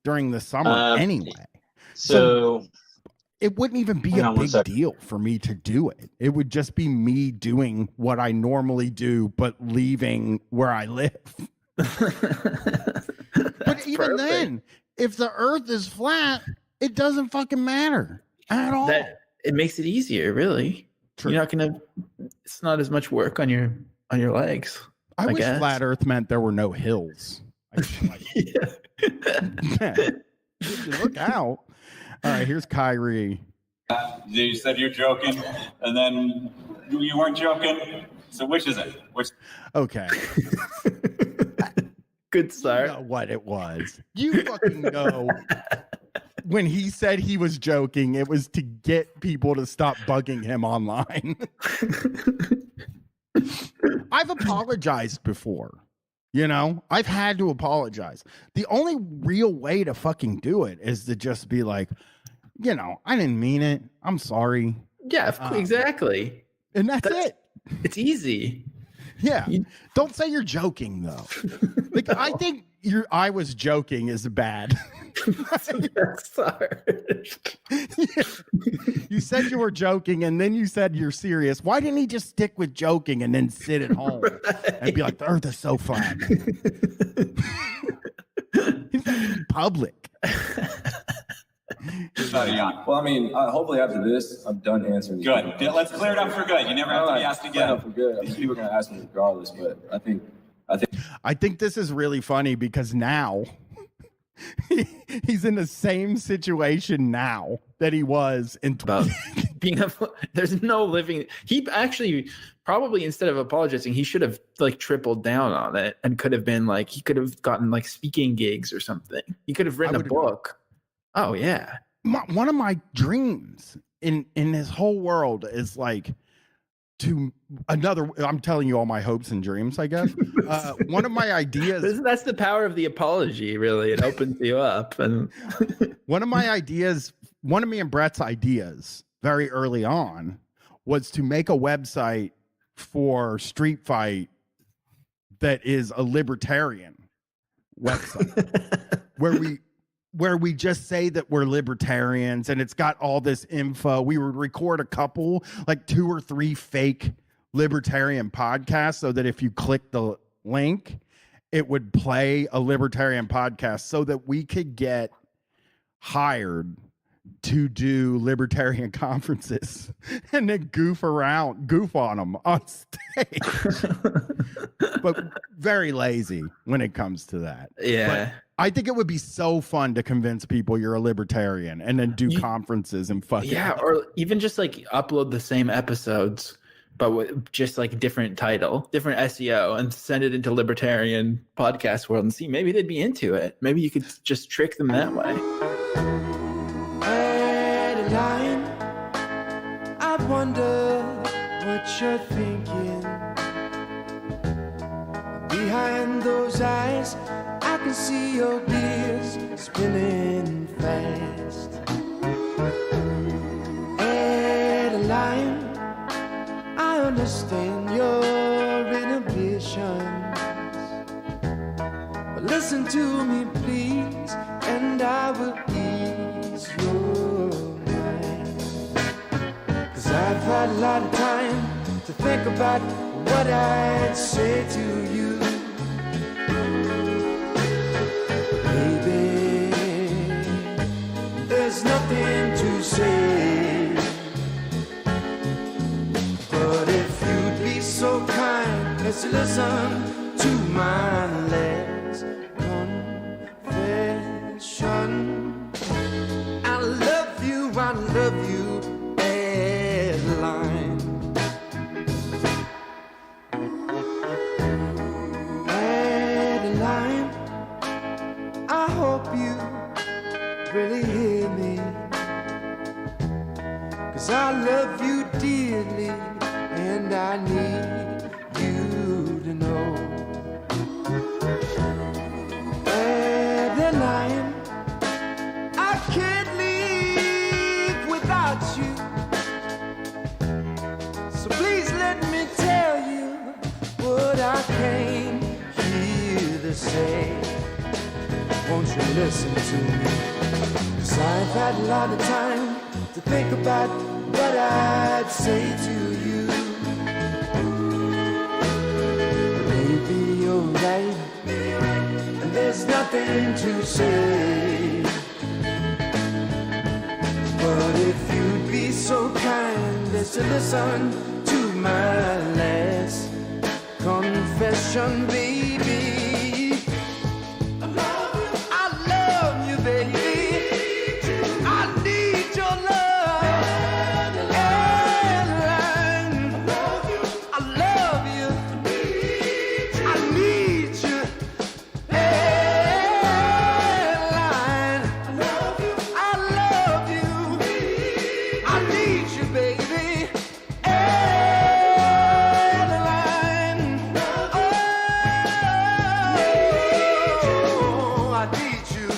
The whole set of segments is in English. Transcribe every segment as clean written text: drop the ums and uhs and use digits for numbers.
during the summer anyway. So it wouldn't even be a big deal for me to do it. It would just be me doing what I normally do, but leaving where I live. But even then, if the earth is flat, it doesn't fucking matter at all. It makes it easier, really. True. You're not gonna. It's not as much work on your legs. I wish flat Earth meant there were no hills. Look out! All right, here's Kyrie. You said you're joking, and then you weren't joking. So which is it? Okay. Good start. You know what it was. You fucking know. When he said he was joking, it was to get people to stop bugging him online. I've apologized before. You know, I've had to apologize. The only real way to fucking do it is to just be like, you know, I didn't mean it. I'm sorry. Yeah, exactly. And that's it. It's easy. Yeah. Don't say you're joking, though. Like, I think I was joking is bad. That's hard. Yeah. You said you were joking, and then you said you're serious. Why didn't he just stick with joking and then sit at home and be like, the earth is so flat? He's in public. Well, I mean, hopefully after this, I'm done answering. Good. Let's clear it up for good. You never have to be asked again. For good. I mean, people are gonna ask me regardless, but I think this is really funny because now he's in the same situation now that he was in there's no living. He actually probably, instead of apologizing, he should have like tripled down on it and could have been like, he could have gotten like speaking gigs or something. He could have written a book. Oh yeah. One of my dreams in this whole world is like I'm telling you all my hopes and dreams, I guess. One of my ideas. That's the power of the apology, really. It opens you up. And one of me and Brett's ideas very early on was to make a website for Street Fight that is a libertarian website where we just say that we're libertarians and it's got all this info. We would record a couple, like 2 or 3 fake libertarian podcasts so that if you click the link, it would play a libertarian podcast so that we could get hired to do libertarian conferences and then goof on them on stage. But very lazy when it comes to that. Yeah. But I think it would be so fun to convince people you're a libertarian and then do conferences and fucking. Yeah, or even just like upload the same episodes, but with just like different title, different SEO, and send it into libertarian podcast world and see, maybe they'd be into it. Maybe you could just trick them that way. Adeline, I wonder what you're thinking. Behind those eyes, I can see your gears spinning fast. Adeline, I understand your inhibitions, but listen to me please, and I will ease your mind. 'Cause I've had a lot of time to think about what I'd say to you. There's nothing to say, but if you'd be so kind as to listen to my last confession. I love you, Adeline. Adeline, I hope you really hear me, 'cause I love you dearly and I need you to know. Adeline, I can't live without you, so please let me tell you what I came here to say. Won't you listen? listen to me. 'Cause I've had a lot of time to think about what I'd say to you. Maybe you're right, and there's nothing to say. But if you'd be so kind as to listen to my last confession, baby, I love you, baby. I need your love. Adeline, I love you. I need you. Adeline, I love you. I need you, baby. Adeline, oh, I need you.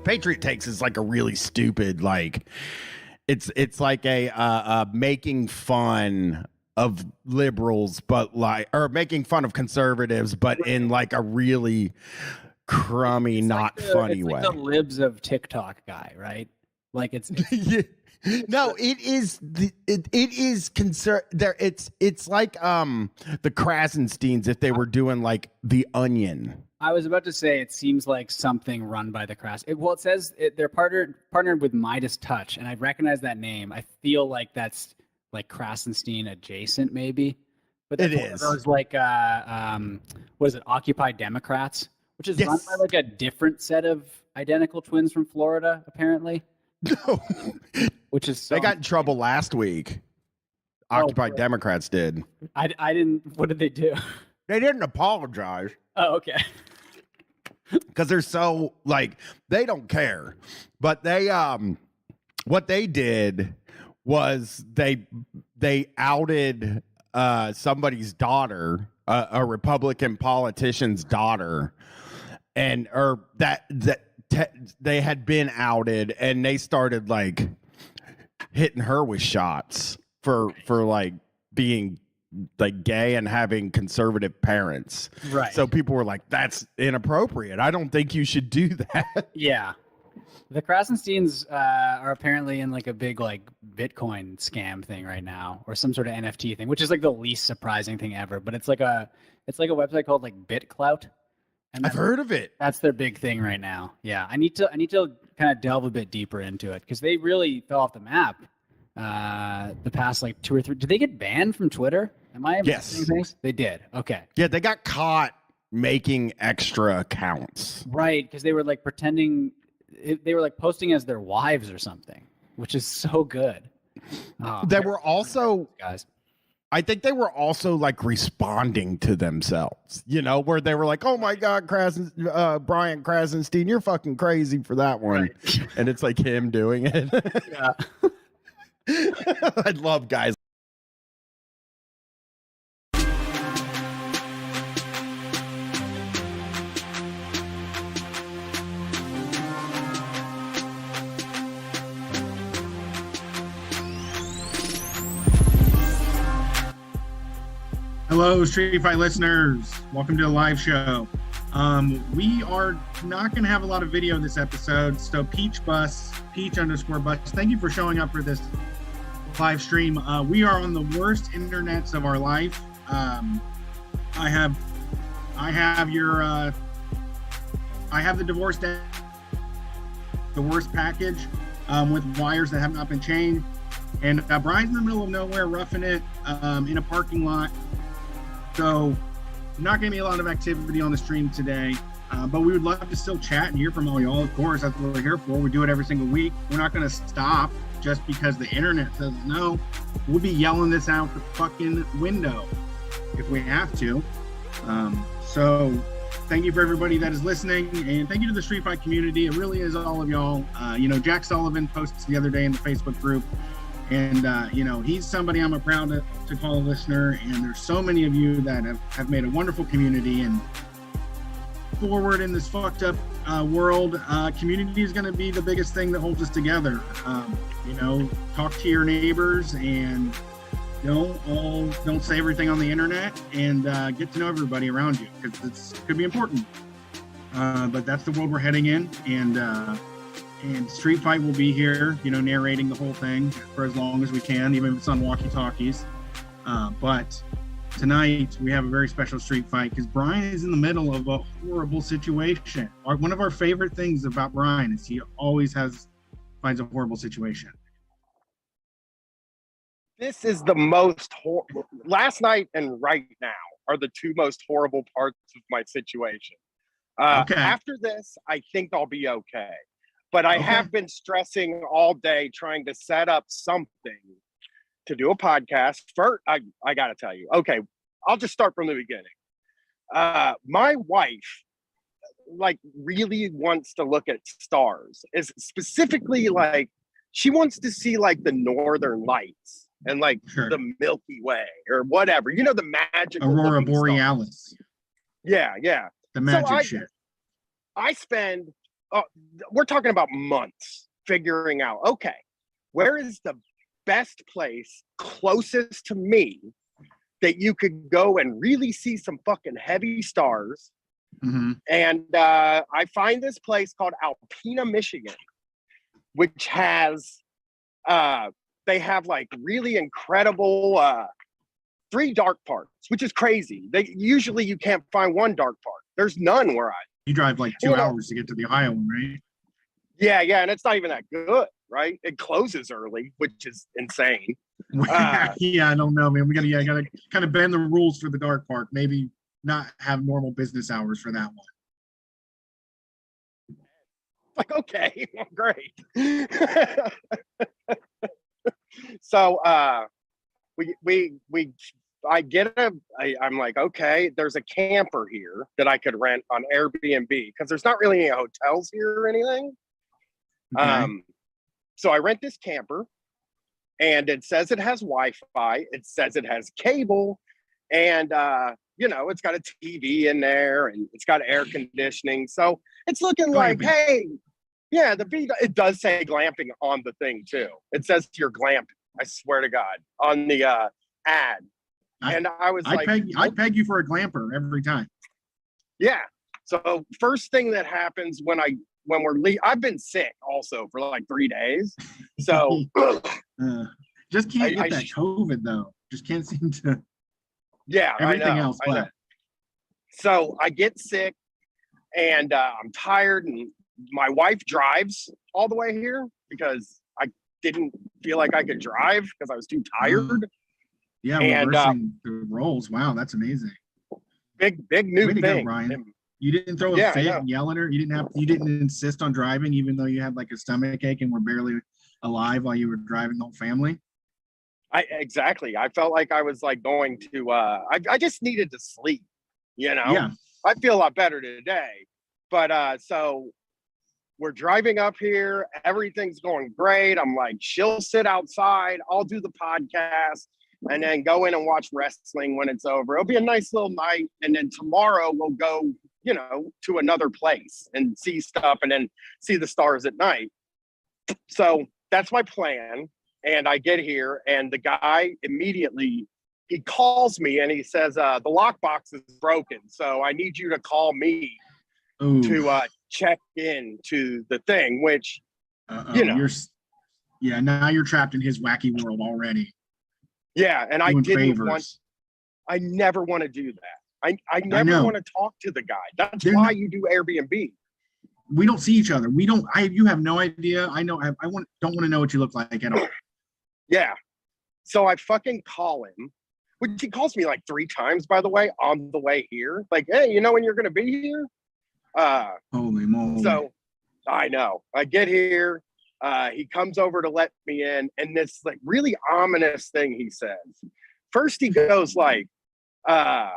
Patriot Takes is like a really stupid, like it's like a making fun of liberals, but like, or making fun of conservatives, but in like a really crummy, It's not like funny it's way. like the libs of TikTok guy, right? Like it's Yeah. No, it is it is there. It's like the Krasensteins if they were doing like The Onion. I was about to say it seems like something run by the Crass. It says they're partnered with Midas Touch, and I recognize that name. I feel like that's like Krasenstein adjacent, maybe. But that's It one of is. those like what is it? Occupy Democrats, which is run Yes. by like a different set of identical twins from Florida, apparently. No, Which is so they got in trouble last week. Occupy boy. Democrats did. I didn't. What did they do? They didn't apologize Oh, okay. because they're so like they don't care. But they what they did was they outed somebody's daughter, a Republican politician's daughter, and or they had been outed, and they started like hitting her with shots for like being like gay and having conservative parents. Right. So people were like, that's inappropriate. I don't think you should do that. Yeah. The Krasensteins are apparently in like a big like Bitcoin scam thing right now, or some sort of NFT thing, which is like the least surprising thing ever. But it's like a website called like BitClout, and I've heard of it. that's their big thing right now. Yeah, I need to kind of delve a bit deeper into it because they really fell off the map the past like 2 or 3. Did they get banned from Twitter? Am I Yes. missing things? They did. Okay. Yeah, they got caught making extra accounts. Right, because they were like pretending they were like posting as their wives or something, which is so good. Oh, They were also, guys. I think they were also like responding to themselves, you know, where they were like, oh my God, Brian Krasenstein, you're fucking crazy for that one. Right. And it's like him doing it. Yeah. I love guys. Hello, Street Fight listeners. Welcome to the live show. We are not going to have a lot of video this episode, so Peach_Bus, thank you for showing up for this live stream. We are on the worst internets of our life. I have the divorce package with wires that have not been changed, and Brian's in the middle of nowhere roughing it in a parking lot. So not going to be a lot of activity on the stream today. But we would love to still chat and hear from all y'all. Of course, that's what we're here for. We do it every single week. We're not going to stop just because the internet says no. We'll be yelling this out the fucking window if we have to. So thank you for everybody that is listening, and thank you to the Street Fight community. It really is all of y'all. Jack Sullivan posted the other day in the Facebook group, and he's somebody I'm proud to call a listener. And there's so many of you that have made a wonderful community. And forward in this fucked up world, community is going to be the biggest thing that holds us together. Talk to your neighbors, and don't say everything on the internet, and get to know everybody around you, because it could be important. But that's the world we're heading in, and Street Fight will be here, narrating the whole thing for as long as we can, even if it's on walkie-talkies. But tonight we have a very special Street Fight because Brian is in the middle of a horrible situation. One of our favorite things about Brian is he always finds a horrible situation. This is the most last night and right now are the two most horrible parts of my situation. Okay. After this, I think I'll be okay. But I have been stressing all day trying to set up something to do a podcast. First, I got to tell you. Okay, I'll just start from the beginning. My wife, really wants to look at stars. Is specifically she wants to see the Northern Lights and Sure. the Milky Way or whatever. The magical Aurora looking Borealis. stars. Yeah. The magic shit. I spend, we're talking about months figuring out, okay, where is the best place closest to me that you could go and really see some fucking heavy stars? Mm-hmm. And I find this place called Alpena, Michigan, which has, they have really incredible 3 dark parks, which is crazy. Usually you can't find 1 dark park. There's none where You drive 2 hours to get to the Ohio one, right? Yeah, and it's not even that good, right? It closes early, which is insane. I don't know, man. We gotta kind of bend the rules for the dark park. Maybe not have normal business hours for that one. Okay, great. So I'm like, okay, there's a camper here that I could rent on Airbnb because there's not really any hotels here or anything. Okay. So I rent this camper, and it says it has Wi-Fi. It says it has cable, and it's got a TV in there, and it's got air conditioning. So it's looking like, hey, yeah, it does say glamping on the thing too. It says you're glamping. I swear to God, on the ad. And I'd peg you for a glamper every time. Yeah. So first thing that happens when I've been sick also for 3 days. So just can't get that COVID though. Just can't seem to. Yeah. Everything else. I know. So I get sick, and I'm tired, and my wife drives all the way here because I didn't feel like I could drive because I was too tired. Yeah, reversing the roles. Wow, that's amazing. Big new Way to thing. go, Brian. You didn't throw a fit and yell at her. You didn't insist on driving, even though you had a stomach ache and were barely alive while you were driving the whole family. Exactly. I felt like I was going to. I just needed to sleep. Yeah. I feel a lot better today, but so we're driving up here. Everything's going great. I'm like, she'll sit outside. I'll do the podcast. And then go in and watch wrestling when it's over. It'll be a nice little night. And then tomorrow we'll go, to another place and see stuff and then see the stars at night. So that's my plan. And I get here, and the guy immediately, he calls me and he says, the lockbox is broken. So I need you to call me to check into the thing, which, now you're trapped in his wacky world already. Yeah, and I never want to do that. I never want to talk to the guy. That's why you do Airbnb. We don't see each other. You have no idea. I know. Don't want to know what you look like at all. Yeah. So I fucking call him, which he calls me 3 times, by the way, on the way here. Hey, when you're going to be here? Holy moly. So I know. I get here. He comes over to let me in, and this like really ominous thing he says. First, he goes like, the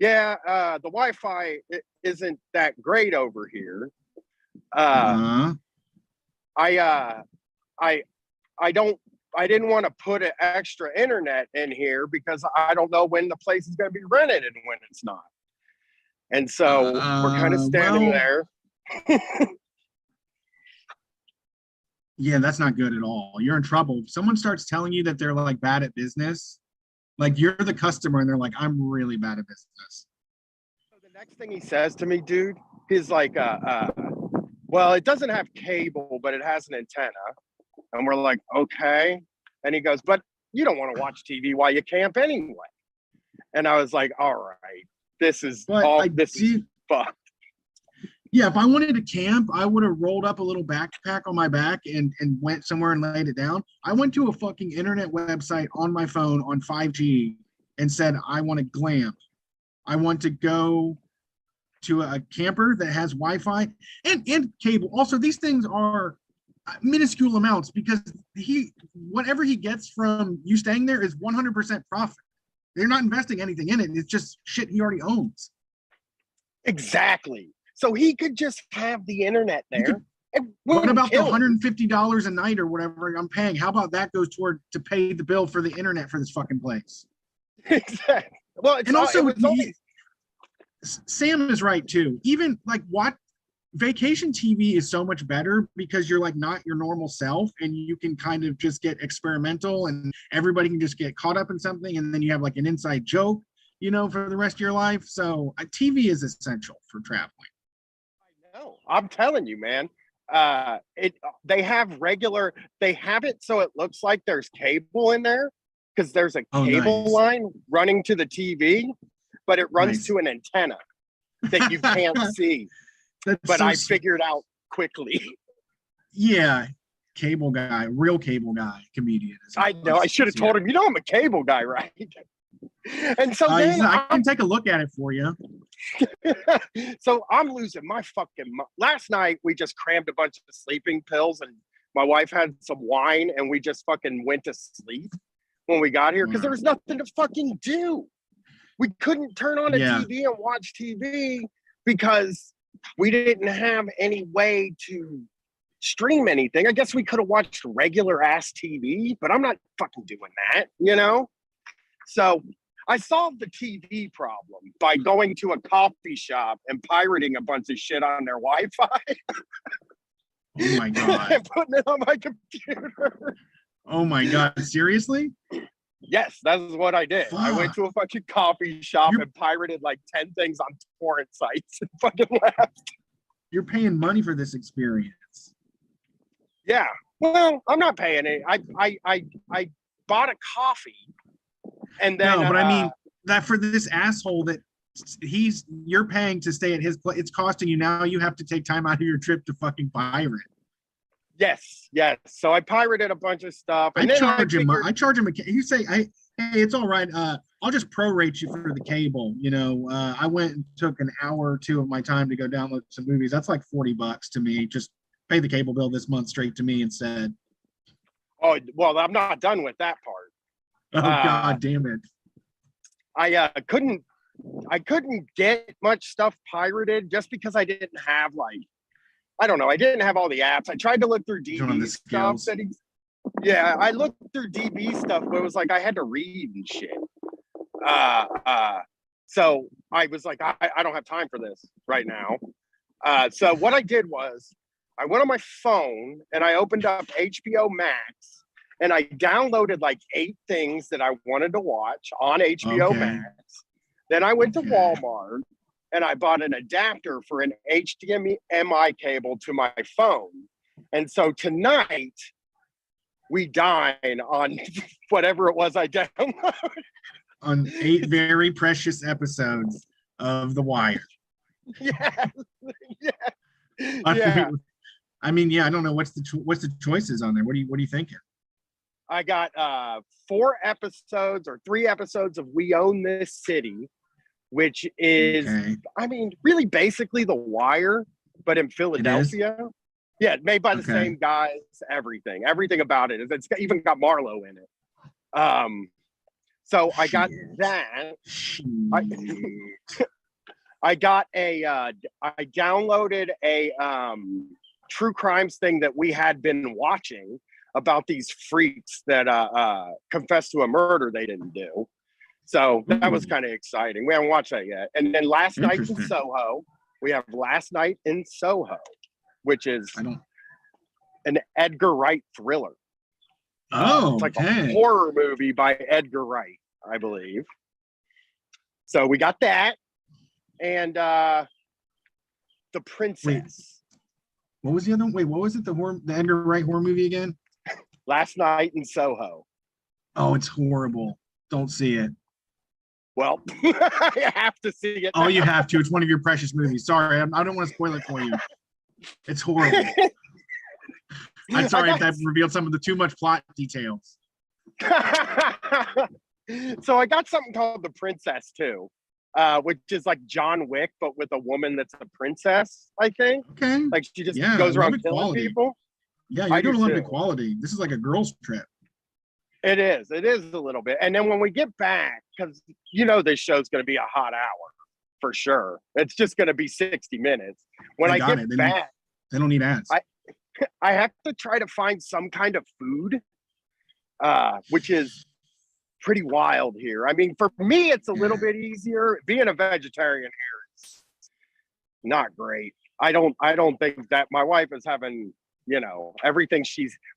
Wi-Fi isn't that great over here. Uh-huh. I didn't want to put an extra internet in here because I don't know when the place is going to be rented and when it's not. And so we're kind of standing there. Yeah, that's not good at all. You're in trouble. If someone starts telling you that they're like bad at business, like you're the customer and they're like, I'm really bad at business. So the next thing he says to me, dude, he's like, well, it doesn't have cable, but it has an antenna. And we're like, okay. And he goes, but you don't want to watch TV while you camp anyway. And I was like, all right, this is fucked. Yeah, if I wanted to camp, I would have rolled up a little backpack on my back and went somewhere and laid it down. I went to a fucking internet website on my phone on 5G and said, I want to glamp. I want to go to a camper that has Wi-Fi and cable. Also, these things are minuscule amounts because whatever he gets from you staying there is 100% profit. They're not investing anything in it. It's just shit he already owns. Exactly. So he could just have the internet there. What about the $150 a night or whatever I'm paying? How about that goes toward to pay the bill for the internet for this fucking place? Exactly. Well, and also, Sam is right too. Even like vacation TV is so much better because you're like not your normal self and you can kind of just get experimental and everybody can just get caught up in something and then you have like an inside joke, for the rest of your life. So TV is essential for traveling. I know. I'm telling you, man. They have it so it looks like there's cable in there because there's a cable line running to the TV, but it runs to an antenna that you can't see. But I figured out quickly. Yeah, cable guy, real cable guy, comedian. I know. I should have told him. I'm a cable guy, right? And so then I can take a look at it for you. So I'm losing my fucking mind. Last night we just crammed a bunch of sleeping pills and my wife had some wine and we just fucking went to sleep when we got here because there was nothing to fucking do. We couldn't turn on a TV and watch TV because we didn't have any way to stream anything. I guess we could have watched regular ass TV, but I'm not fucking doing that, So I solved the TV problem by going to a coffee shop and pirating a bunch of shit on their Wi-Fi. Oh my God. And putting it on my computer. Oh my God. Seriously? Yes, that's what I did. Fuck. I went to a fucking coffee shop and pirated like 10 things on torrent sites and fucking left. You're paying money for this experience. Yeah. Well, I'm not paying it. I bought a coffee and then I mean that for this asshole that you're paying to stay at his place, it's costing you now. You have to take time out of your trip to fucking pirate. Yes. So I pirated a bunch of stuff. And I charge him. You say, hey, it's all right. I'll just prorate you for the cable. I went and took an hour or two of my time to go download some movies. That's like $40 to me. Just pay the cable bill this month straight to me instead. Oh, well, I'm not done with that part. Oh, God damn it. I couldn't get much stuff pirated just because I didn't have I don't know. I didn't have all the apps. I tried to look through DB stuff. I looked through DB stuff, but it was like I had to read and shit. So I was like, I don't have time for this right now. So what I did was I went on my phone and I opened up HBO Max and I downloaded like 8 things that I wanted to watch on HBO Max. Then I went to Walmart and I bought an adapter for an HDMI cable to my phone. And so tonight we dine on whatever it was I downloaded. On 8 very precious episodes of The Wire. Yeah. I mean, I don't know what's the choices on there. What are you thinking? I got 4 episodes or 3 episodes of We Own This City. which is, Okay. I mean, really basically The Wire, but in Philadelphia. Yeah, made by the Okay. same guys. Everything about it is. It's even got Marlowe in it. So I got that. I got a. I downloaded a true crimes thing that we had been watching about these freaks that confessed to a murder they didn't do. So that was kind of exciting. We haven't watched that yet. And then Last Night in Soho, we have Last Night in Soho, which is an Edgar Wright thriller. It's like a horror movie by Edgar Wright, I believe. So we got that. And The Princess. Wait, what was the other one? Wait, what was it? The Edgar Wright horror movie again? Last Night in Soho. Oh, it's horrible. Don't see it. Well, you have to see it. Oh, you have to. It's one of your precious movies. Sorry, I don't want to spoil it for you. It's horrible. I'm sorry if that revealed some of the too much plot details. So I got something called The Princess too, which is like John Wick, but with a woman that's a princess, I think. Okay. Like she just goes around killing people. Yeah, you're doing a lot of equality. This is like a girl's trip. It is a little bit. And then when we get back, because you know this show's going to be a hot hour for sure. It's just going to be 60 minutes. When I get back, they don't need ads. I have to try to find some kind of food, which is pretty wild here. I mean, for me, it's a little bit easier. Being a vegetarian here is not great. I don't think that my wife is having, you know, everything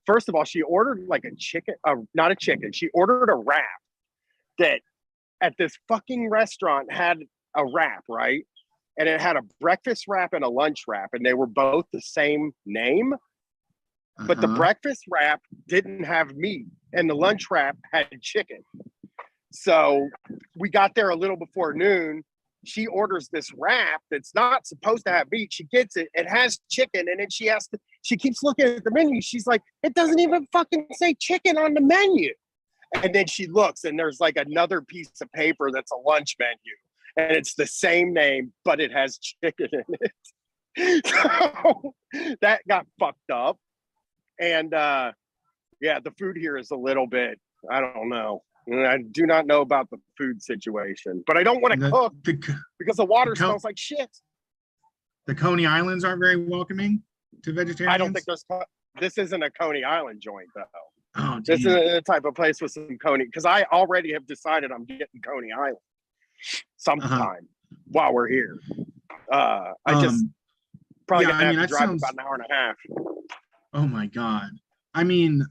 first of all, she ordered like a chicken, not a chicken. She ordered a wrap that at this fucking restaurant had a wrap, right? And it had a breakfast wrap and a lunch wrap, and they were both the same name. But the breakfast wrap didn't have meat, and the lunch wrap had chicken. So we got there a little before noon. She orders this wrap that's not supposed to have meat. She gets it. It has chicken, and then she keeps looking at the menu. She's like, it doesn't even fucking say chicken on the menu. And then she looks, and there's like another piece of paper that's a lunch menu, and it's the same name, but it has chicken in it. So that got fucked up. And yeah, the food here is a little bit, I don't know. I do not know about the food situation, but I don't want to cook because the water smells like shit. The Coney Islands aren't very welcoming to vegetarians. I don't think this isn't a Coney Island joint though. Oh, this is a type of place with some Coney, because I already have decided I'm getting Coney Island sometime while we're here. I just probably gonna have to drive about an hour and a half. Oh my God. I mean,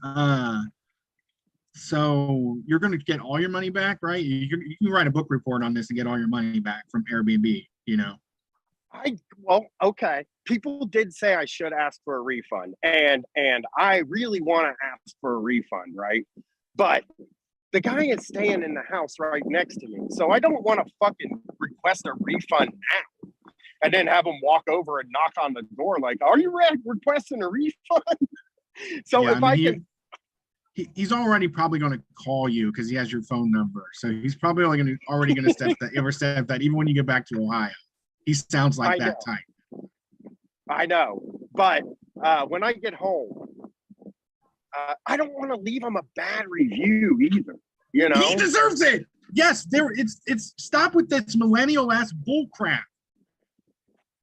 so you're going to get all your money back, right? You can write a book report on this and get all your money back from Airbnb, you know? Well, okay. People did say I should ask for a refund, and I really want to ask for a refund, right? But the guy is staying in the house right next to me, so I don't want to fucking request a refund now and then have him walk over and knock on the door like, are you requesting a refund? So yeah, if he's already probably going to call you because he has your phone number. So he's probably already going to step that even when you get back to Ohio. He sounds like that type. I know. But when I get home, I don't want to leave him a bad review either. You know? He deserves it. Yes, it's stop with this millennial ass bull crap.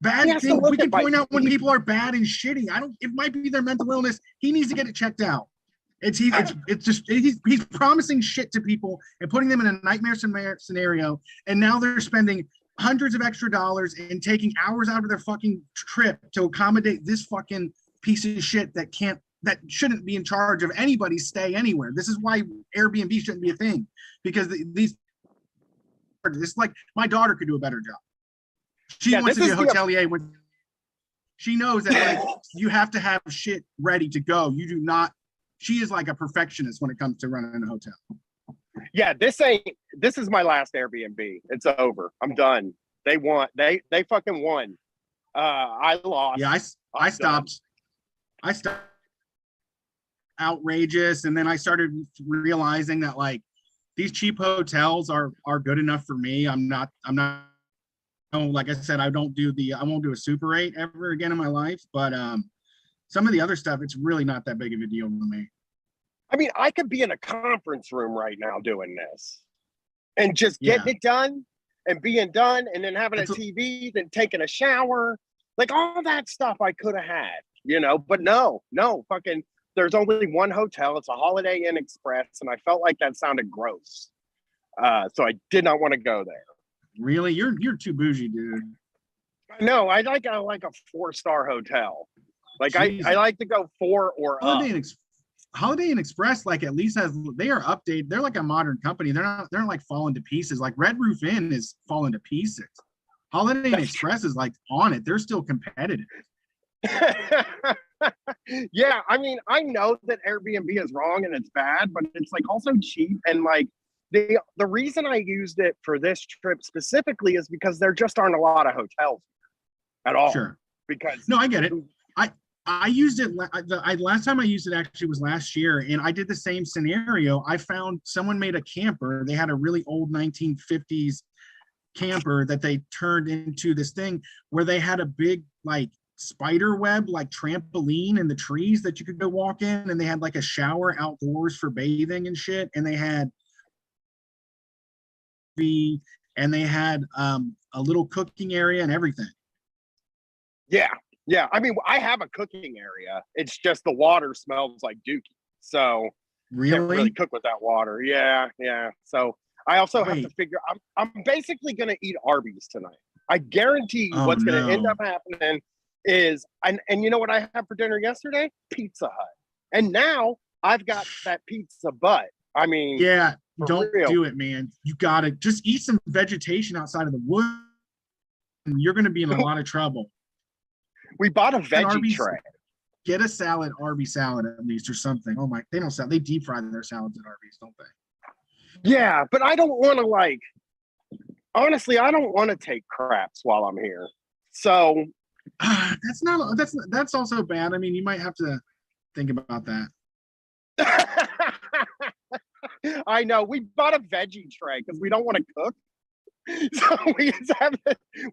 Bad thing. We can point out when people are bad and shitty. It might be their mental illness. He needs to get it checked out. He's promising shit to people and putting them in a nightmare scenario, and now they're spending hundreds of extra dollars and taking hours out of their fucking trip to accommodate this fucking piece of shit that shouldn't be in charge of anybody's stay anywhere. This is why Airbnb shouldn't be a thing, because it's like my daughter could do a better job. She wants to be a hotelier when she knows that like you have to have shit ready to go. You do not. She is like a perfectionist when it comes to running a hotel. Yeah, this is my last Airbnb. It's over. I'm done. They won. They fucking won. I lost. Yeah, I stopped. Outrageous, and then I started realizing that like these cheap hotels are good enough for me. I'm not like I said, I won't do a Super 8 ever again in my life, but some of the other stuff, it's really not that big of a deal to me. I mean, I could be in a conference room right now doing this and just getting it done and being done and then having a TV, then taking a shower, like all that stuff I could have had, but no, fucking, there's only one hotel. It's a Holiday Inn Express. And I felt like that sounded gross. So I did not want to go there. Really? You're too bougie, dude. No, I like a 4-star hotel. Like I like to go 4 or up. Holiday Inn Express, like at least they are updated. They're like a modern company. They're not like falling to pieces. Like Red Roof Inn is falling to pieces. Holiday Inn Express is like on it. They're still competitive. Yeah, I mean, I know that Airbnb is wrong and it's bad, but it's like also cheap. And like the reason I used it for this trip specifically is because there just aren't a lot of hotels at all. Sure. Because no, I get it. I used it. Last time I used it actually was last year, and I did the same scenario. I found someone made a camper. They had a really old 1950s camper that they turned into this thing where they had a big like spider web, like trampoline in the trees that you could go walk in, and they had like a shower outdoors for bathing and shit, and they had a little cooking area and everything. Yeah, I mean, I have a cooking area. It's just the water smells like dookie. So can't really cook with that water. Yeah. So I also have to figure, I'm basically going to eat Arby's tonight. I guarantee you what's going to end up happening is, and you know what I had for dinner yesterday? Pizza Hut. And now I've got that pizza butt. I mean, yeah, don't do it, man. You got to just eat some vegetation outside of the wood. And you're going to be in a lot of trouble. We bought a veggie tray. Get a salad, Arby's salad at least, or something. Oh my, they don't sell. They deep fry their salads at Arby's, don't they? Yeah, but I don't want to honestly, I don't want to take craps while I'm here. So that's also bad. I mean, you might have to think about that. I know. We bought a veggie tray because we don't want to cook. So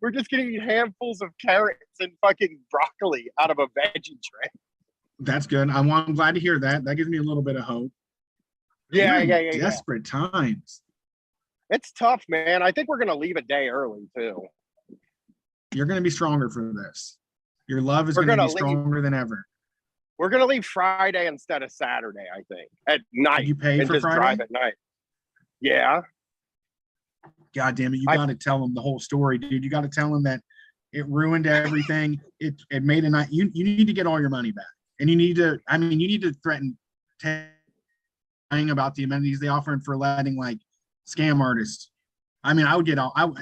we're just gonna eat handfuls of carrots and fucking broccoli out of a veggie tray. That's good. I'm glad to hear that. That gives me a little bit of hope. Yeah. Desperate times. It's tough, man. I think we're gonna leave a day early too. You're gonna be stronger for this. Your love is gonna be stronger than ever. We're gonna leave Friday instead of Saturday, I think, at night. You pay and for just Friday? Drive at night. Yeah. God damn it! You got to tell them the whole story, dude. You got to tell them that it ruined everything. It made a night. You need to get all your money back, and you need to. I mean, you need to threaten telling about the amenities they offer and for letting like scam artists. I mean, I would get all. I'm.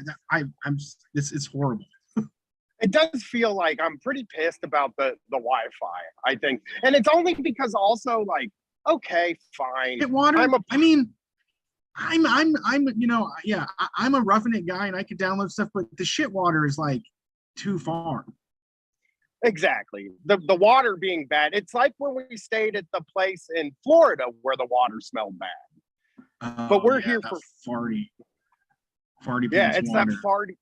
It's horrible. It does feel like I'm pretty pissed about the Wi-Fi. I think, and it's only because also like, okay, fine. I'm a roughing it guy and I could download stuff, but the shit water is like too far. Exactly. The water being bad. It's like when we stayed at the place in Florida where the water smelled bad. But we're here for farty pants it's water. That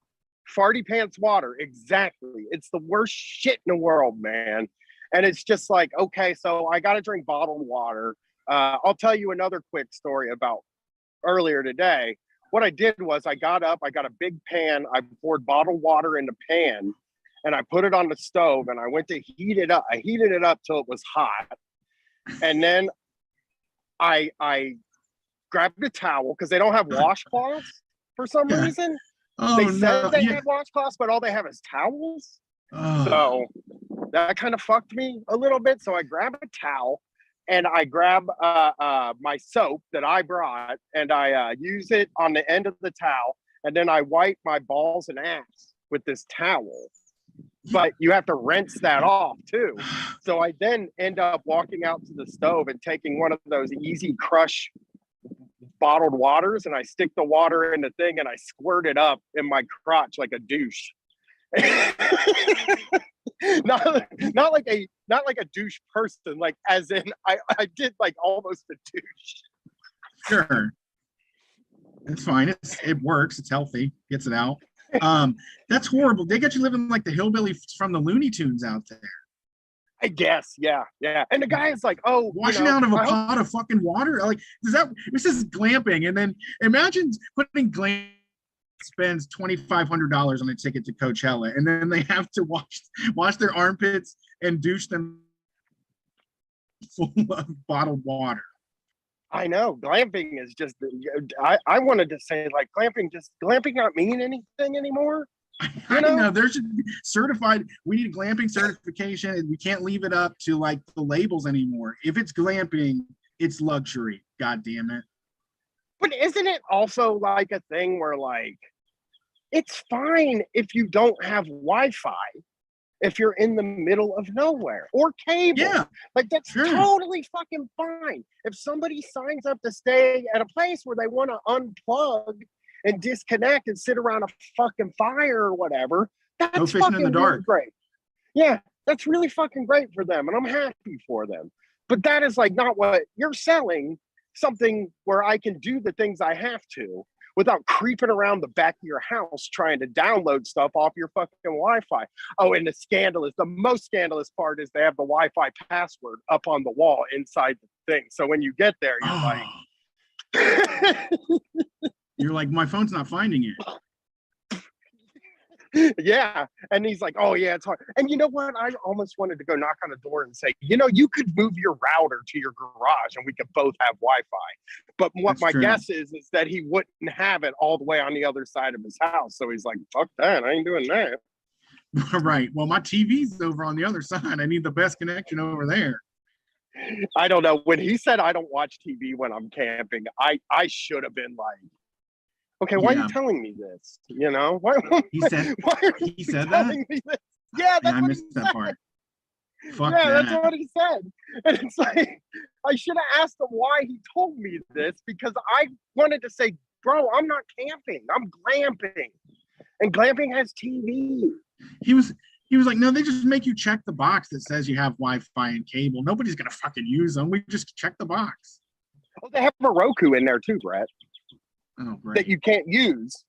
farty pants water. Exactly. It's the worst shit in the world, man. And it's just like, okay, so I got to drink bottled water. I'll tell you another quick story about earlier today. What I did was I got up, I got a big pan, I poured bottled water in the pan, and I put it on the stove, and I went to heat it up. I heated it up till it was hot, and then I grabbed a towel because they don't have washcloths for some reason. They said they had washcloths, but all they have is towels. So that kind of fucked me a little bit. So I grabbed a towel. And I grab my soap that I brought and I use it on the end of the towel. And then I wipe my balls and ass with this towel. But you have to rinse that off too. So I then end up walking out to the stove and taking one of those Easy Crush bottled waters. And I stick the water in the thing and I squirt it up in my crotch like a douche. not like a douche person, like as in I did like almost a douche. Sure, it's fine. It works. It's healthy. Gets it out. That's horrible. They got you living like the hillbilly from the Looney Tunes out there. I guess, yeah. And the guy is like, "Oh, Washing out of a pot of fucking water. Like, this is glamping. And then imagine putting glamp spends $2,500 on a ticket to Coachella, and then they have to wash their armpits and douche them full of bottled water. I know glamping is just. I wanted to say like glamping not mean anything anymore. I know there should be certified. We need a glamping certification, and we can't leave it up to like the labels anymore. If it's glamping, it's luxury. God damn it. But isn't it also like a thing where like it's fine if you don't have Wi-Fi if you're in the middle of nowhere or cable? Yeah, like that's totally fucking fine. If somebody signs up to stay at a place where they want to unplug and disconnect and sit around a fucking fire or whatever, that's go fishing fucking in the dark. Great. Yeah, that's really fucking great for them, and I'm happy for them. But that is like not what you're selling. Something where I can do the things I have to without creeping around the back of your house trying to download stuff off your fucking Wi-Fi. Oh, and the most scandalous part is they have the Wi-Fi password up on the wall inside the thing. So when you get there, you're like, you're like, my phone's not finding it. Yeah. And he's like, oh yeah, it's hard. And you know what? I almost wanted to go knock on the door and say, you could move your router to your garage and we could both have Wi-Fi. But what my guess is that he wouldn't have it all the way on the other side of his house. So he's like, fuck that. I ain't doing that. Right. Well, my TV's over on the other side. I need the best connection over there. I don't know. When he said I don't watch TV when I'm camping, I should have been like, okay, why are you telling me this? Why he said that? Me this? Yeah, that's I what missed he that said. part. Fuck yeah, that. That's what he said. And it's like, I should have asked him why he told me this, because I wanted to say, bro, I'm not camping. I'm glamping. And glamping has TV. He was like, no, they just make you check the box that says you have Wi-Fi and cable. Nobody's going to fucking use them. We just check the box. Oh, they have a Roku in there too, Brett. Oh, great. That you can't use,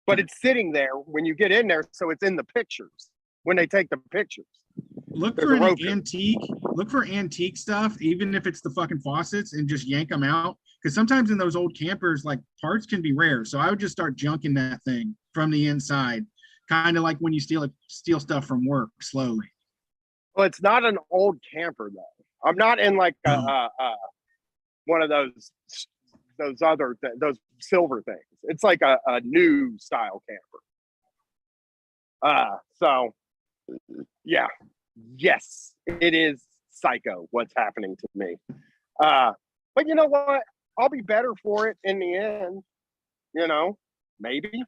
but it's sitting there when you get in there, so it's in the pictures when they take the pictures. Look for an antique. Look for antique stuff, even if it's the fucking faucets, and just yank them out. Because sometimes in those old campers, like parts can be rare. So I would just start junking that thing from the inside, kind of like when you steal stuff from work slowly. Well, it's not an old camper though. I'm not in like one of those silver things. It's like a new style camper. So yeah, yes, it is psycho what's happening to me. But you know what? I'll be better for it in the end. Maybe.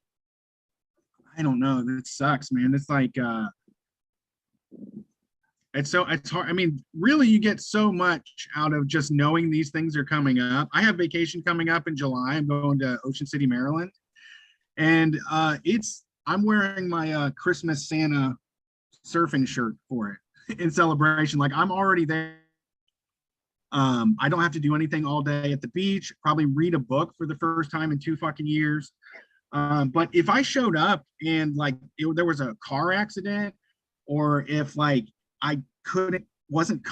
I don't know. That sucks, man. It's like it's hard. I mean, really, you get so much out of just knowing these things are coming up. I have vacation coming up in July. I'm going to Ocean City, Maryland, and I'm wearing my Christmas Santa surfing shirt for it in celebration. Like, I'm already there. I don't have to do anything all day at the beach. Probably read a book for the first time in 2 fucking years. But if I showed up and like there was a car accident, or if like I wasn't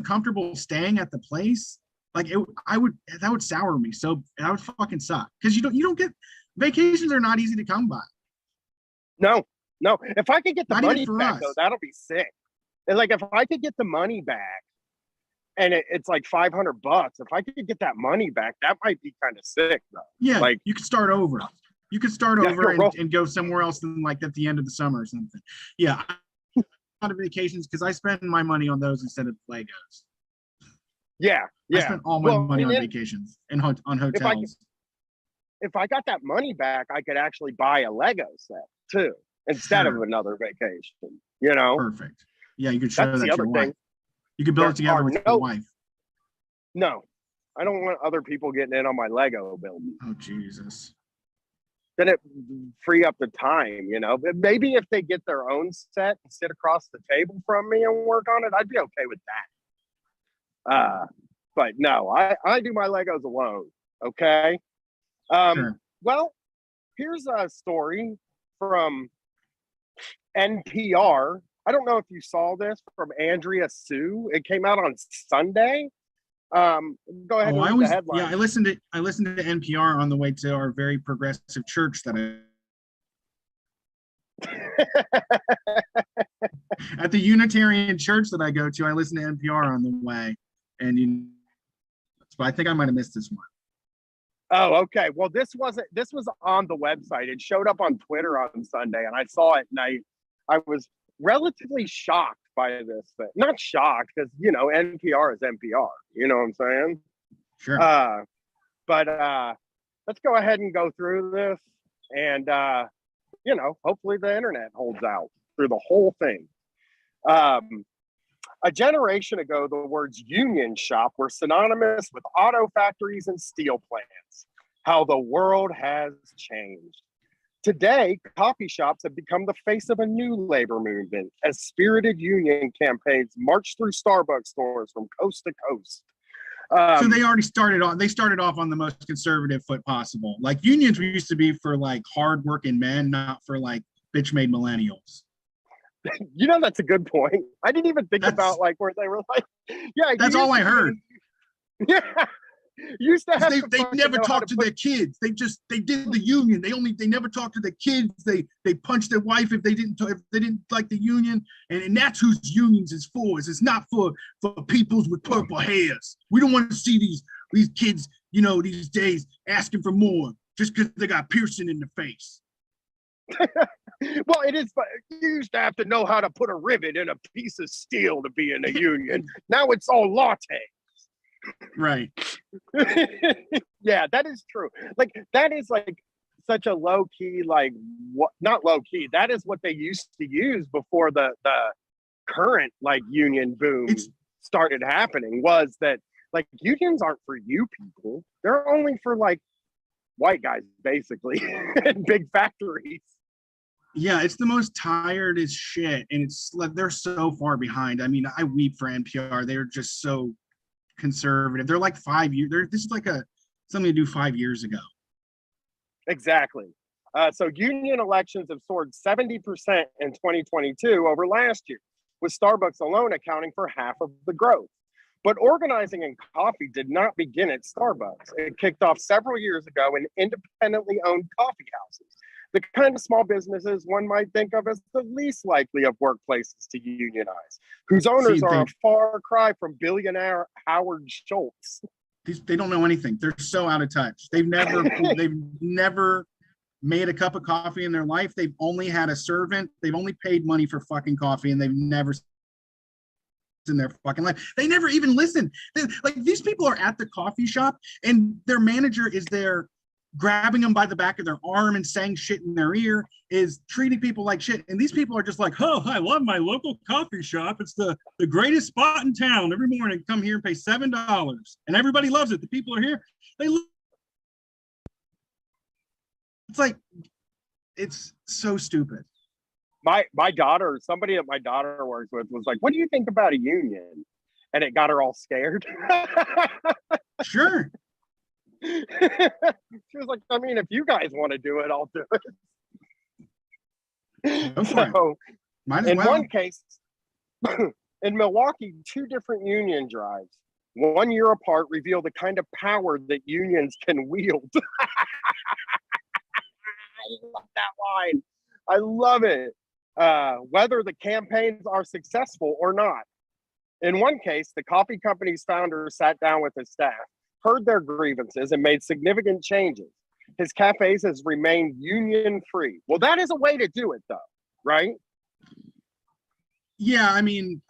comfortable staying at the place, like that would sour me. So that would fucking suck, because you don't get, vacations are not easy to come by. No. If I could get the Not money even for back us. though, that'll be sick. And like if I could get the money back, and it's like $500, if I could get that money back, that might be kind of sick though. Yeah, like you could start over. You could start over and go somewhere else than like at the end of the summer or something. Yeah, a lot of vacations because I spend my money on those instead of Legos. Yeah. I spent all my money on vacations and on hotels. If I got that money back, I could actually buy a Lego set too, instead of another vacation. Perfect. Yeah, you could show that to your wife. Thing. You could build it together with your wife. No, I don't want other people getting in on my Lego building. Oh, Jesus. Then it free up the time, But maybe if they get their own set and sit across the table from me and work on it, I'd be okay with that. But no, I do my Legos alone. Okay. Sure. Well, here's a story from NPR. I don't know if you saw this from Andrea Sue. It came out on Sunday. Go ahead and read the headline. Yeah, I listened to NPR on the way to our very progressive church that at the Unitarian church that I go to. I listen to NPR on the way, and so I think I might have missed this one. Oh, okay. Well, this was on the website. It showed up on Twitter on Sunday, and I saw it, and I was relatively shocked by this thing. Not shocked, because NPR is NPR. You know what I'm saying? Sure. But let's go ahead and go through this, and hopefully the internet holds out through the whole thing. A generation ago, the words union shop were synonymous with auto factories and steel plants. How the world has changed. Today, coffee shops have become the face of a new labor movement as spirited union campaigns march through Starbucks stores from coast to coast. So they already started off. They started off on the most conservative foot possible. Like unions used to be for like hardworking men, not for like bitch-made millennials. That's a good point. I didn't even think about like where they were like, yeah. That's all I heard. Yeah. Used to have they never talked to their kids. They did the union. They never talked to their kids. They punched their wife if they didn't like the union. And that's whose unions is for. It's not for peoples with purple hairs. We don't want to see these kids, these days asking for more just because they got piercing in the face. Well, it is. You used to have to know how to put a rivet in a piece of steel to be in a union. Now it's all latte. Right. Yeah, that is true. Like that is like such a low key, like what? Not low key. That is what they used to use before the current like union boom started happening. Was that like unions aren't for you people? They're only for like white guys, basically, in big factories. Yeah, it's the most tired as shit, and it's like they're so far behind. I mean, I weep for NPR. They're just so conservative. They're like 5 years. This is like something to do 5 years ago. Exactly. So union elections have soared 70% in 2022 over last year, with Starbucks alone accounting for half of the growth. But organizing in coffee did not begin at Starbucks. It kicked off several years ago in independently owned coffee houses, the kind of small businesses one might think of as the least likely of workplaces to unionize, whose owners are a far cry from billionaire Howard Schultz. They don't know anything. They're so out of touch. They've never made a cup of coffee in their life. They've only had a servant. They've only paid money for fucking coffee, and they've never in their fucking life. They never even listen. Like these people are at the coffee shop, and their manager is there grabbing them by the back of their arm and saying shit in their ear, is treating people like shit. And these people are just like, oh, I love my local coffee shop. It's the greatest spot in town. Every morning, come here and pay $7. And everybody loves it. The people are here. It's like, it's so stupid. My daughter, somebody that my daughter works with was like, what do you think about a union? And it got her all scared. Sure. She was like, I mean, if you guys want to do it, I'll do it. So, in one case, in Milwaukee, 2 different union drives, 1 year apart, reveal the kind of power that unions can wield. I love that line. I love it. Whether the campaigns are successful or not. In one case, the coffee company's founder sat down with his staff, heard their grievances, and made significant changes. His cafes has remained union-free. Well, that is a way to do it, though, right? Yeah, I mean,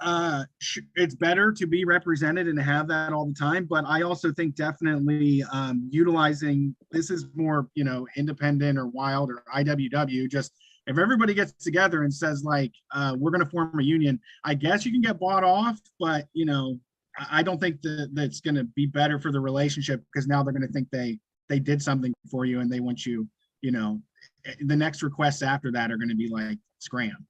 it's better to be represented and have that all the time. But I also think definitely utilizing, this is more, independent or wild or IWW, just if everybody gets together and says like, we're going to form a union, I guess you can get bought off, but, I don't think that's going to be better for the relationship, because now they're going to think they did something for you, and they want you, the next requests after that are going to be like, scram,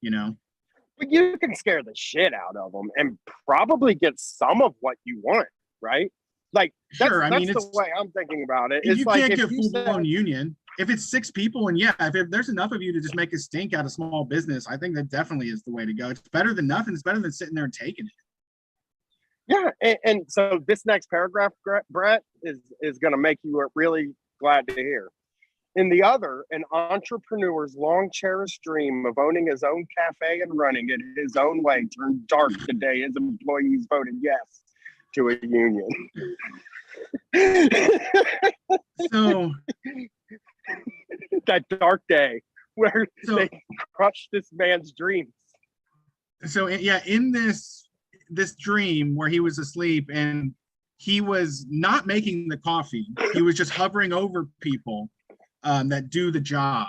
But you can scare the shit out of them and probably get some of what you want, right? Like, that's, sure. that's the way I'm thinking about it. It's you like, can't if get you full-blown union. if it's 6 people, and yeah, if there's enough of you to just make a stink out of small business, I think that definitely is the way to go. It's better than nothing. It's better than sitting there and taking it. Yeah, and so this next paragraph, Brett, is going to make you really glad to hear. In the other, an entrepreneur's long-cherished dream of owning his own cafe and running it his own way turned dark the day his employees voted yes to a union. So that dark day where they crushed this man's dreams. So yeah, in this dream where he was asleep and he was not making the coffee, he was just hovering over people that do the job,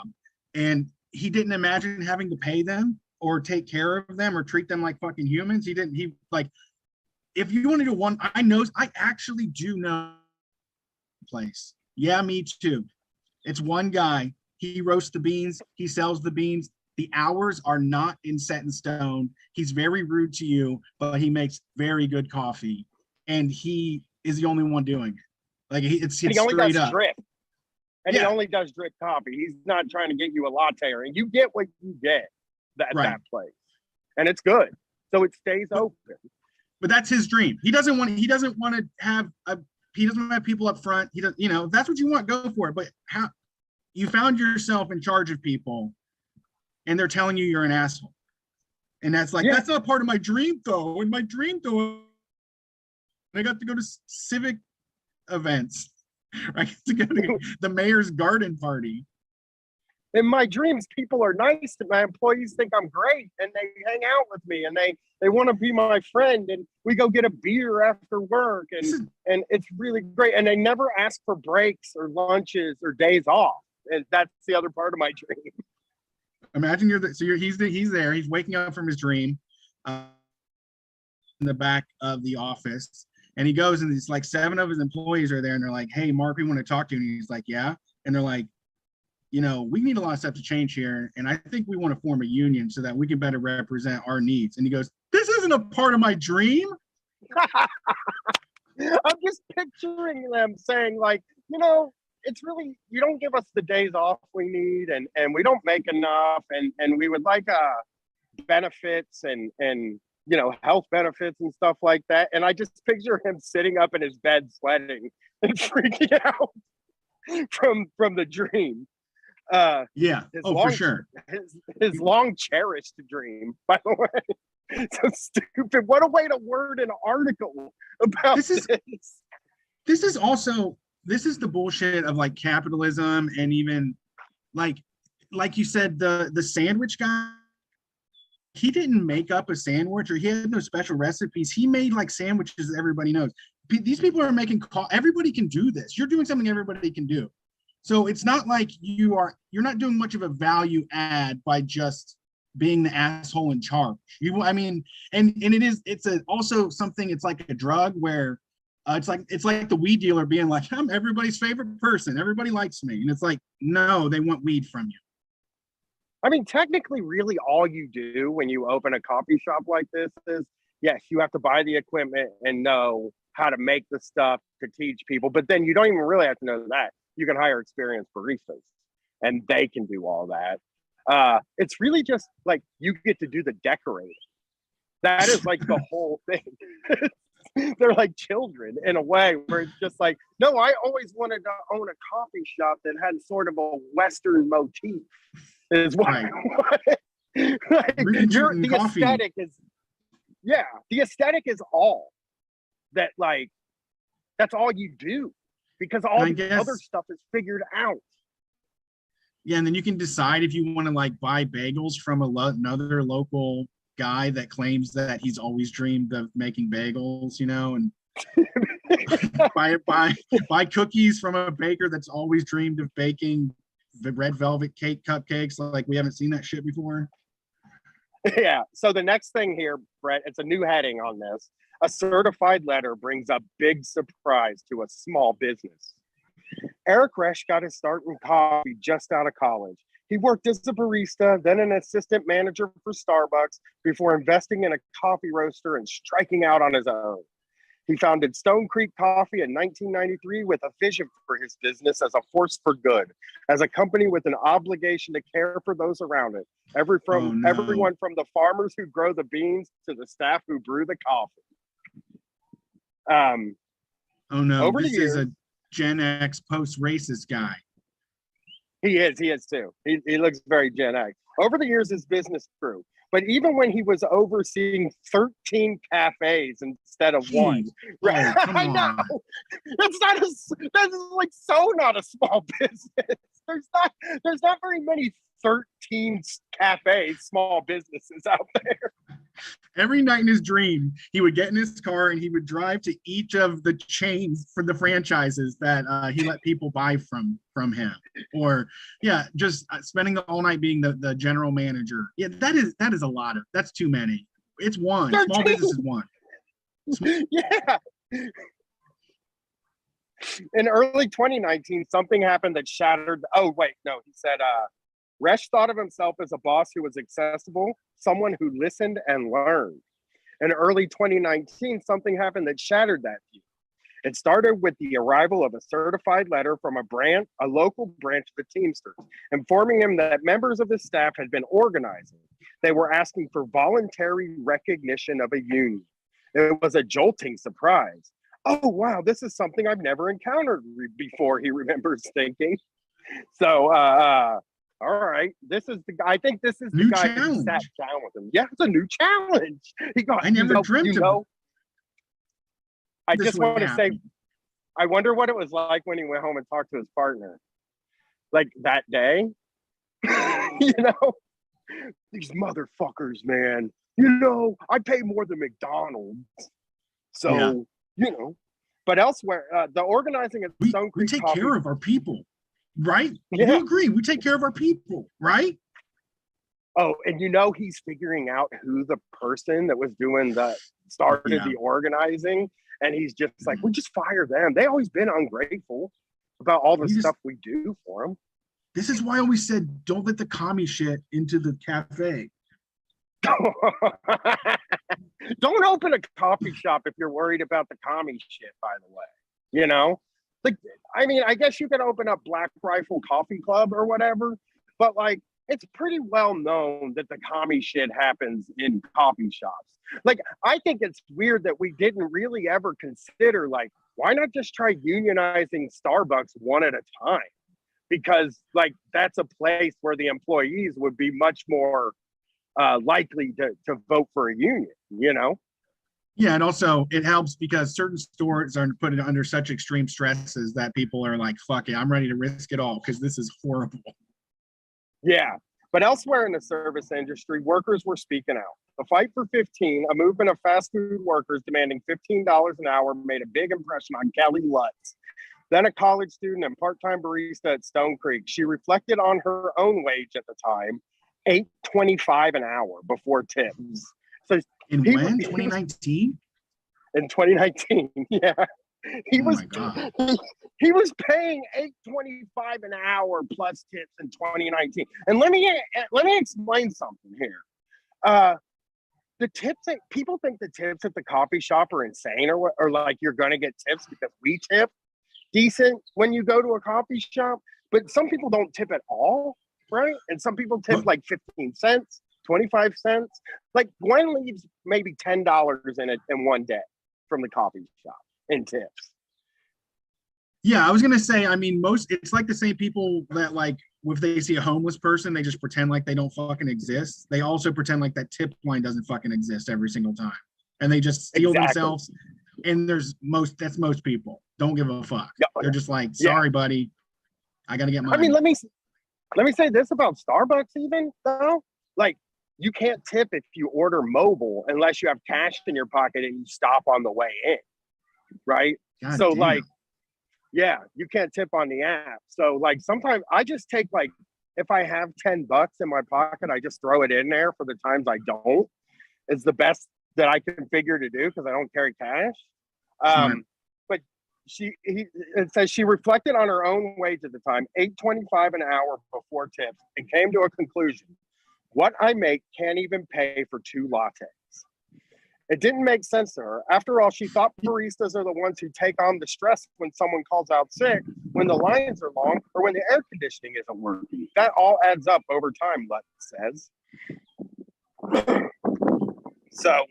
and he didn't imagine having to pay them or take care of them or treat them like fucking humans. He like, if you want to do one, I actually do know place. Yeah, me too. It's one guy. He roasts the beans. He sells the beans. The hours are not set in stone. He's very rude to you, but he makes very good coffee, and he is the only one doing it. Like it's he only straight does up. drip, and Yeah. he only does drip coffee. He's not trying to get you a latte, or you get what you get at Right. that place, and it's good, so it stays open. But that's his dream. He doesn't want to have people up front. He does, if that's what you want, go for it. But how you found yourself in charge of people and they're telling you you're an asshole. And that's like, that's not part of my dream though. In my dream though, I got to go to civic events. I get to go to the mayor's garden party. In my dreams, people are nice to my employees, think I'm great, and they hang out with me, and they want to be my friend, and we go get a beer after work, and it's really great. And they never ask for breaks or lunches or days off. And that's the other part of my dream. Imagine he's there, he's waking up from his dream in the back of the office, and he goes, and it's like 7 of his employees are there, and they're like, "Hey, Mark, we want to talk to you." And he's like, "Yeah," and they're like, we need a lot of stuff to change here, and I think we want to form a union so that we can better represent our needs. And he goes, "This isn't a part of my dream." I'm just picturing them saying, like, it's really, you don't give us the days off we need, and we don't make enough, and we would like benefits and health benefits and stuff like that. And I just picture him sitting up in his bed sweating and freaking out from the dream. For sure. His long cherished dream, by the way. So stupid. What a way to word an article about this. This is the bullshit of like capitalism, and even like you said, the sandwich guy, he didn't make up a sandwich, or he had no special recipes. He made like sandwiches that everybody knows. These people are making everybody can do this. You're doing something everybody can do. So it's not like you're not doing much of a value add by just being the asshole in charge. And it's also something, it's like a drug where it's like the weed dealer being like, I'm everybody's favorite person. Everybody likes me. And it's like, no, they want weed from you. I mean, technically, really all you do when you open a coffee shop like this is, yes, you have to buy the equipment and know how to make the stuff to teach people. But then you don't even really have to know that. You can hire experienced baristas and they can do all that. It's really just like you get to do the decorating. That is like the whole thing. They're like children in a way where it's just like, no, I always wanted to own a coffee shop that had sort of a Western motif. Is what Right. like, the aesthetic is, the aesthetic is all that, like, that's all you do, because all the other stuff is figured out. Yeah, and then you can decide if you want to like buy bagels from another local guy that claims that he's always dreamed of making bagels, and buy cookies from a baker that's always dreamed of baking the red velvet cake cupcakes. Like, we haven't seen that shit before. Yeah. So the next thing here, Brett, it's a new heading on this. A certified letter brings a big surprise to a small business. Eric Resch got his start in coffee just out of college. He worked as a barista, then an assistant manager for Starbucks before investing in a coffee roaster and striking out on his own. He founded Stone Creek Coffee in 1993 with a vision for his business as a force for good, as a company with an obligation to care for those around it. Everyone from the farmers who grow the beans to the staff who brew the coffee. Oh no, over the this is years- a Gen X post-racist guy. He is too. He looks very Gen X. Over the years, his business grew. But even when he was overseeing 13 cafes instead of one, Oh, come I know on. that's like so not a small business. There's not very many 13 cafes, small businesses out there. Every night in his dream, he would get in his car and he would drive to each of the chains for the franchises that he let people buy from him. Or yeah, just spending the all night being the general manager. Yeah, that is a lot of. That's too many. It's one. 13. Small business is one. Yeah. In early 2019, something happened that shattered. Oh, wait, no, he said, Resch thought of himself as a boss who was accessible, someone who listened and learned. In early 2019, something happened that shattered that view. It started with the arrival of a certified letter from a local branch of the Teamsters, informing him that members of the staff had been organizing. They were asking for voluntary recognition of a union. It was a jolting surprise. Oh, wow, this is something I've never encountered before, he remembers thinking. So, all right, I think this is the New guy challenge. who sat down with him. Yeah, it's a new challenge. He got, I never dreamt of I this just would want to say, happen. I wonder what it was like when he went home and talked to his partner. Like that day, you know, these motherfuckers, man. You know, I pay more than McDonald's. So, Yeah. you know, but elsewhere, the organizing at Stone We Creek take Coffee. care of our people, right? Yeah. You agree? We take care of our people, right? Oh, and you know, he's figuring out who the person that was started Yeah. the organizing. And he's just like, we just fire them. They always been ungrateful about all the stuff we do for them. This is why I always said, don't let the commie shit into the cafe. Don't open a coffee shop if you're worried about the commie shit, by the way. You know? Like, I mean, I guess you could open up Black Rifle Coffee Club or whatever, but like, it's pretty well known that the commie shit happens in coffee shops. Like, I think it's weird that we didn't really ever consider, like, why not just try unionizing Starbucks one at a time? Because, like, that's a place where the employees would be much more likely to vote for a union, you know? Yeah, and also it helps because certain stores are put under such extreme stresses that people are like, fuck it, I'm ready to risk it all because this is horrible. Yeah, but elsewhere in the service industry, workers were speaking out. The Fight for 15, a movement of fast food workers demanding $15 an hour, made a big impression on Kelly Lutz, then a college student and part-time barista at Stone Creek. She reflected on her own wage at the time, $8.25 an hour before tips. So In he- when? 2019? in 2019, yeah. My God. He was paying $8.25 an hour plus tips in 2019. And let me explain something here. The tips that people think the tips at the coffee shop are insane, or like you're gonna get tips because we tip decent when you go to a coffee shop, but some people don't tip at all, right? And some people tip like 15 cents, 25 cents. Like Gwen leaves maybe $10 in it in one day from the coffee shop in tips. Yeah, I was gonna say, I mean, it's like the same people that like if they see a homeless person, they just pretend like they don't fucking exist. They also pretend like that tip line doesn't fucking exist every single time. And they just steal themselves. And that's most people. Don't give a fuck. Yeah. They're just like, sorry, buddy. I gotta get mine. I mean, let me say this about Starbucks even though. Like, you can't tip if you order mobile unless you have cash in your pocket and you stop on the way in. Right? God so damn. like, yeah, you can't tip on the app. So like sometimes I just take like, if I have $10 in my pocket, I just throw it in there for the times I don't. It's the best that I can figure to do because I don't carry cash. But it says she reflected on her own wage at the time, $8.25 an hour before tips, and came to a conclusion. What I make can't even pay for 2 lattes. It didn't make sense to her. After all, she thought baristas are the ones who take on the stress when someone calls out sick, when the lines are long, or when the air conditioning isn't working. That all adds up over time, Lutz says. So,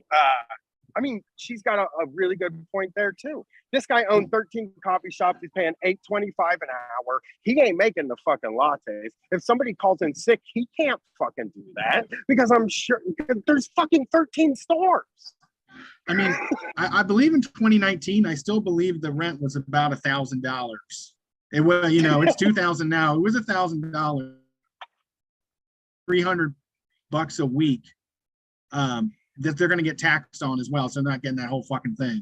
I mean, she's got a really good point there too. This guy owned 13 coffee shops. He's paying $8.25 an hour. He ain't making the fucking lattes. If somebody calls in sick, he can't fucking do that because I'm sure there's fucking 13 stores. I mean, I believe in 2019, I still believe the rent was about $1,000. It was, you know, it's 2,000 now. It was $1,000, $300 a week. That they're going to get taxed on as well, so they're not getting that whole fucking thing.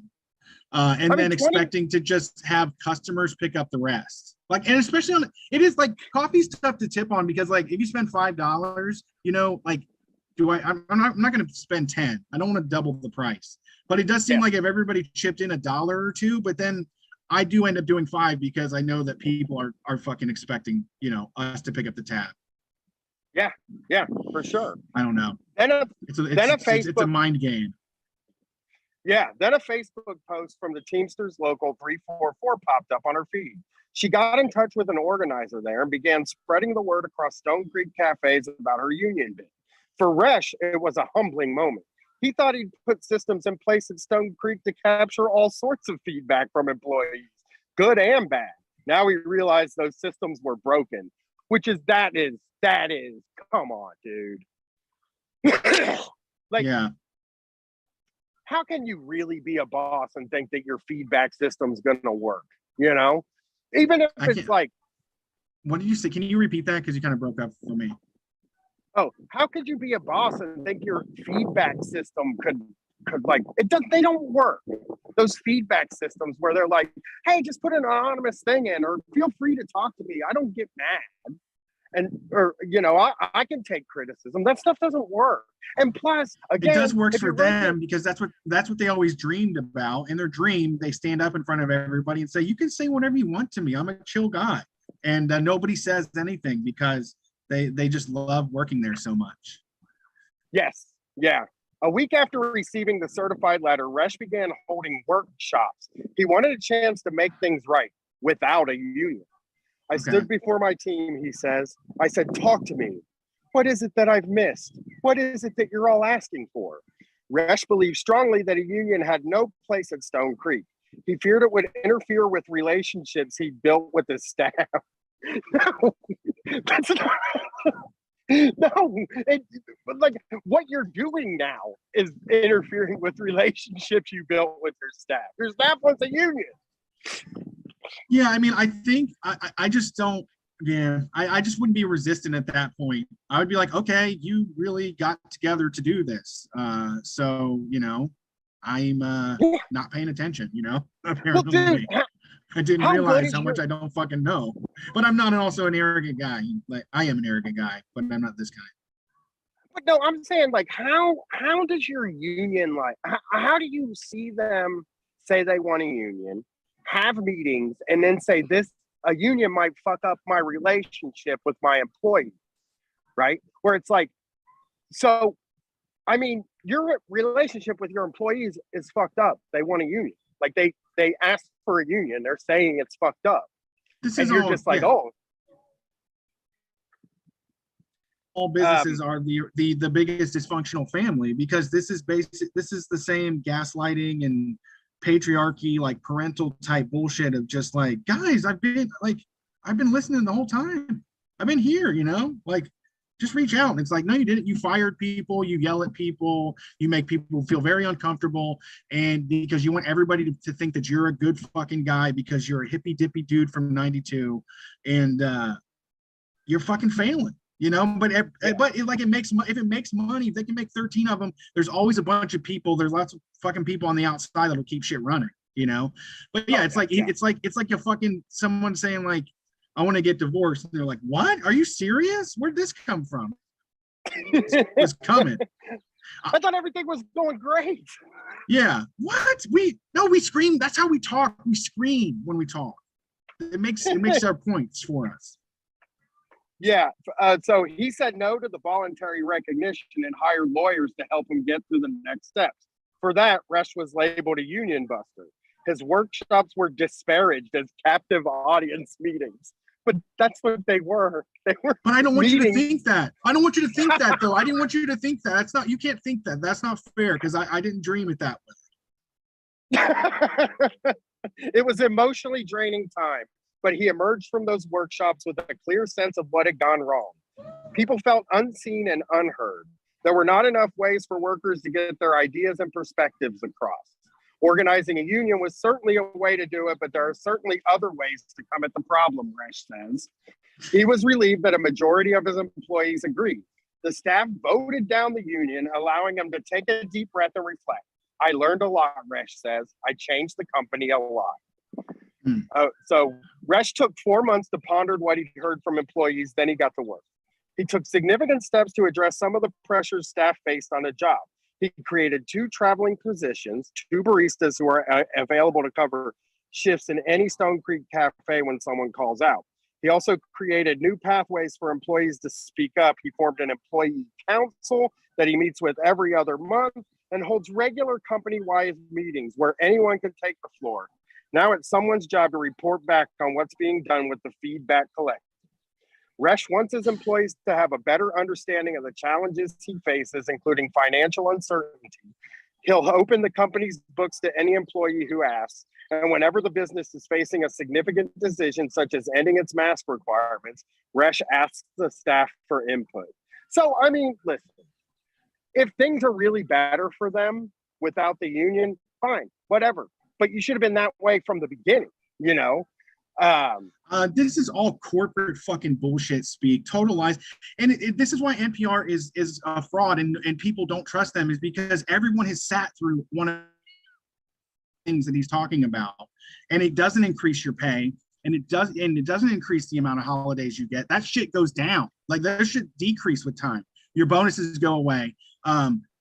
And then expecting to just have customers pick up the rest. Like, and especially on, it is like coffee's tough to tip on because like if you spend $5, you know, like I'm not going to spend 10. I don't want to double the price, but it does seem like if everybody chipped in $1 or $2, but then I do end up doing 5 because I know that people are fucking expecting, you know, us to pick up the tab. Yeah, for sure. I don't know. It's a mind game. Yeah, then a Facebook post from the Teamsters Local 344 popped up on her feed. She got in touch with an organizer there and began spreading the word across Stone Creek cafes about her union bid. For Resch, it was a humbling moment. He thought he'd put systems in place at Stone Creek to capture all sorts of feedback from employees, good and bad. Now he realized those systems were broken, that is, come on, dude. Like, yeah. How can you really be a boss and think that your feedback system's gonna work? You know, even if it's like, what did you say? Can you repeat that? Because you kind of broke up for me. Oh, how could you be a boss and think your feedback system could like they don't work. Those feedback systems where they're like, hey, just put an anonymous thing in or feel free to talk to me. I don't get mad. Or you know, I can take criticism. That stuff doesn't work. And plus, again, it does work for them because that's what they always dreamed about. In their dream, they stand up in front of everybody and say, "You can say whatever you want to me. I'm a chill guy," and nobody says anything because they just love working there so much. Yes, yeah. A week after receiving the certified letter, Resch began holding workshops. He wanted a chance to make things right without a union. I stood before my team, he says. I said, talk to me. What is it that I've missed? What is it that you're all asking for? Resch believed strongly that a union had no place at Stone Creek. He feared it would interfere with relationships he built with his staff. No, that's not. No, like what you're doing now is interfering with relationships you built with your staff. Your staff wants a union. Yeah, I mean, I think I just don't. Yeah, I just wouldn't be resistant at that point. I would be like, okay, you really got together to do this. So you know, I'm not paying attention. You know, apparently. Well, dude, I didn't realize how much I don't fucking know. But I'm not also an arrogant guy. Like I am an arrogant guy, but I'm not this guy. But no, I'm saying like how does your union like how do you see them say they want a union, have meetings, and then say a union might fuck up my relationship with my employees, right? Where it's like, so I mean, your relationship with your employees is fucked up. They want a union. Like they asked for a union. They're saying it's fucked up. And you're just like, oh. All businesses are the biggest dysfunctional family because this is the same gaslighting and patriarchy, like parental type bullshit of just like, guys, I've been listening the whole time. I've been here, you know, like just reach out. And it's like, no, you didn't. You fired people, you yell at people, you make people feel very uncomfortable. And because you want everybody to think that you're a good fucking guy because you're a hippy dippy dude from 92 and you're fucking failing. You know, but like it makes if it makes money, if they can make 13 of them, there's always a bunch of people. There's lots of fucking people on the outside that'll keep shit running. You know, but yeah, it's like a fucking someone saying like, I want to get divorced. And they're like, what? Are you serious? Where'd this come from? It's coming. I thought everything was going great. Yeah. What? We scream. That's how we talk. We scream when we talk. It makes our points for us. Yeah, so he said no to the voluntary recognition and hired lawyers to help him get through the next steps. For that, Resch was labeled a union buster. His workshops were disparaged as captive audience meetings. But that's what they were. They were. But I don't want you to meetings. think that. I don't want you to think that, though. I didn't want you to think that. That's not. You can't think that. That's not fair because I didn't dream it that way. It was emotionally draining time, but he emerged from those workshops with a clear sense of what had gone wrong. People felt unseen and unheard. There were not enough ways for workers to get their ideas and perspectives across. Organizing a union was certainly a way to do it, but there are certainly other ways to come at the problem, Resch says. He was relieved that a majority of his employees agreed. The staff voted down the union, allowing him to take a deep breath and reflect. I learned a lot, Resch says. I changed the company a lot. So Resch took 4 months to ponder what he heard from employees, then he got to work. He took significant steps to address some of the pressures staff faced on the job. He created 2 traveling positions, 2 baristas who are available to cover shifts in any Stone Creek cafe when someone calls out. He also created new pathways for employees to speak up. He formed an employee council that he meets with every other month and holds regular company-wide meetings where anyone can take the floor. Now it's someone's job to report back on what's being done with the feedback collected. Resch wants his employees to have a better understanding of the challenges he faces, including financial uncertainty. He'll open the company's books to any employee who asks, and whenever the business is facing a significant decision, such as ending its mask requirements, Resch asks the staff for input. So, I mean, listen, if things are really better for them without the union, fine, whatever. But you should have been that way from the beginning, you know? This is all corporate fucking bullshit speak, total lies. And this is why NPR is a fraud and people don't trust them, is because everyone has sat through one of the things that he's talking about. And it doesn't increase your pay, and it doesn't increase the amount of holidays you get. That shit goes down. Like, that shit decrease with time. Your bonuses go away.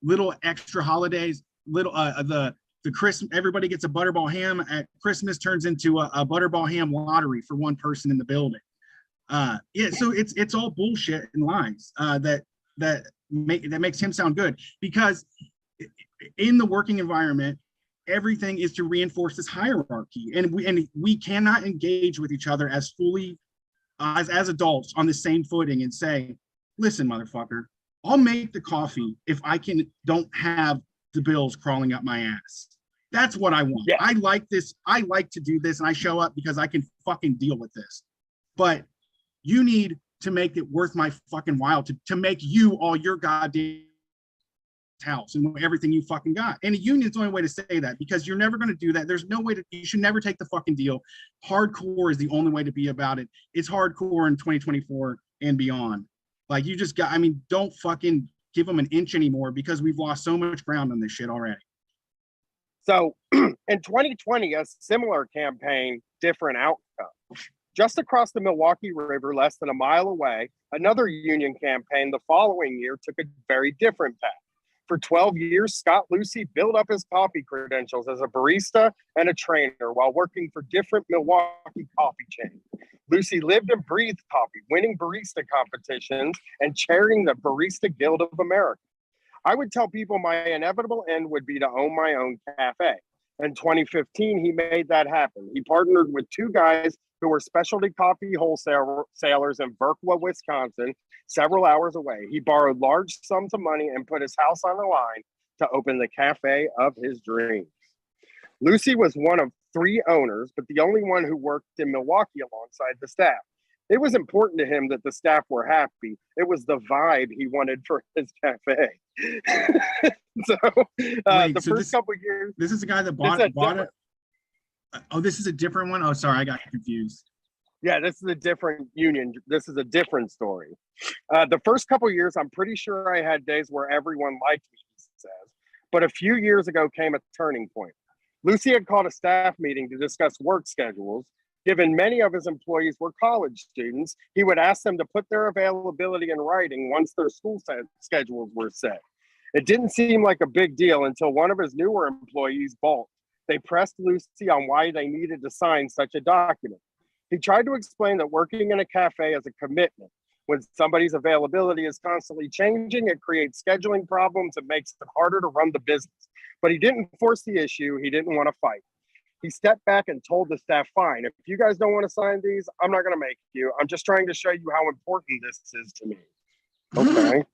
Little extra holidays, little the Christmas, everybody gets a butterball ham at Christmas, turns into a butterball ham lottery for one person in the building. Yeah, so it's all bullshit and lies that makes him sound good, because in the working environment, everything is to reinforce this hierarchy, and we cannot engage with each other as fully as adults on the same footing and say, listen, motherfucker, I'll make the coffee if I don't have the bills crawling up my ass. That's what I want. Yeah. I like this. I like to do this, and I show up because I can fucking deal with this. But you need to make it worth my fucking while to make you all your goddamn house and everything you fucking got. And a union's the only way to say that, because you're never going to do that. There's no way you should never take the fucking deal. Hardcore is the only way to be about it. It's hardcore in 2024 and beyond. Like, you just got, I mean, don't fucking give them an inch anymore, because we've lost so much ground on this shit already. So in 2020, a similar campaign, different outcome. Just across the Milwaukee River, less than a mile away, another union campaign the following year took a very different path. For 12 years, Scott Lucy built up his coffee credentials as a barista and a trainer while working for different Milwaukee coffee chains. Lucy lived and breathed coffee, winning barista competitions and chairing the Barista Guild of America. I would tell people my inevitable end would be to own my own cafe. In 2015, he made that happen. He partnered with 2 guys who were specialty coffee wholesalers in Berkwa, Wisconsin, several hours away. He borrowed large sums of money and put his house on the line to open the cafe of his dreams. Lucy was one of 3 owners, but the only one who worked in Milwaukee alongside the staff. It was important to him that the staff were happy. It was the vibe he wanted for his cafe. The first couple of years. This is the guy that bought it. Oh, this is a different one. Oh, sorry, I got confused. Yeah, this is a different union. This is a different story. The first couple of years, I'm pretty sure I had days where everyone liked me, he says. But a few years ago came a turning point. Lucy had called a staff meeting to discuss work schedules. Given many of his employees were college students, he would ask them to put their availability in writing once their school schedules were set. It didn't seem like a big deal until one of his newer employees balked. They pressed Lucy on why they needed to sign such a document. He tried to explain that working in a cafe is a commitment. When somebody's availability is constantly changing, it creates scheduling problems and makes it harder to run the business. But he didn't force the issue. He didn't want to fight. He stepped back and told the staff, fine, if you guys don't want to sign these, I'm not going to make you. I'm just trying to show you how important this is to me. Okay.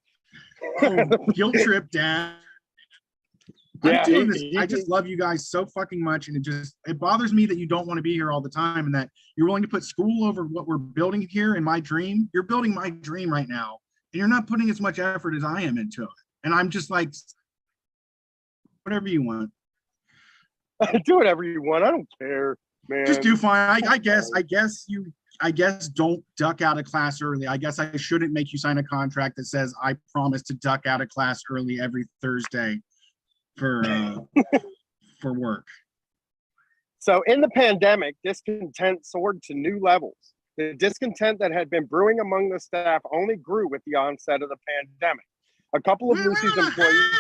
Oh, guilt trip, Dad. Yeah, I'm doing this. I just love you guys so fucking much, and it bothers me that you don't want to be here all the time, and that you're willing to put school over what we're building here in my dream. You're building my dream right now, and you're not putting as much effort as I am into it. And I'm just like, whatever you want. Do whatever you want. I don't care, man. Just do fine. I guess don't duck out of class early. I guess I shouldn't make you sign a contract that says I promise to duck out of class early every Thursday for work. So in the pandemic, discontent soared to new levels. The discontent that had been brewing among the staff only grew with the onset of the pandemic. A couple of Lucy's employees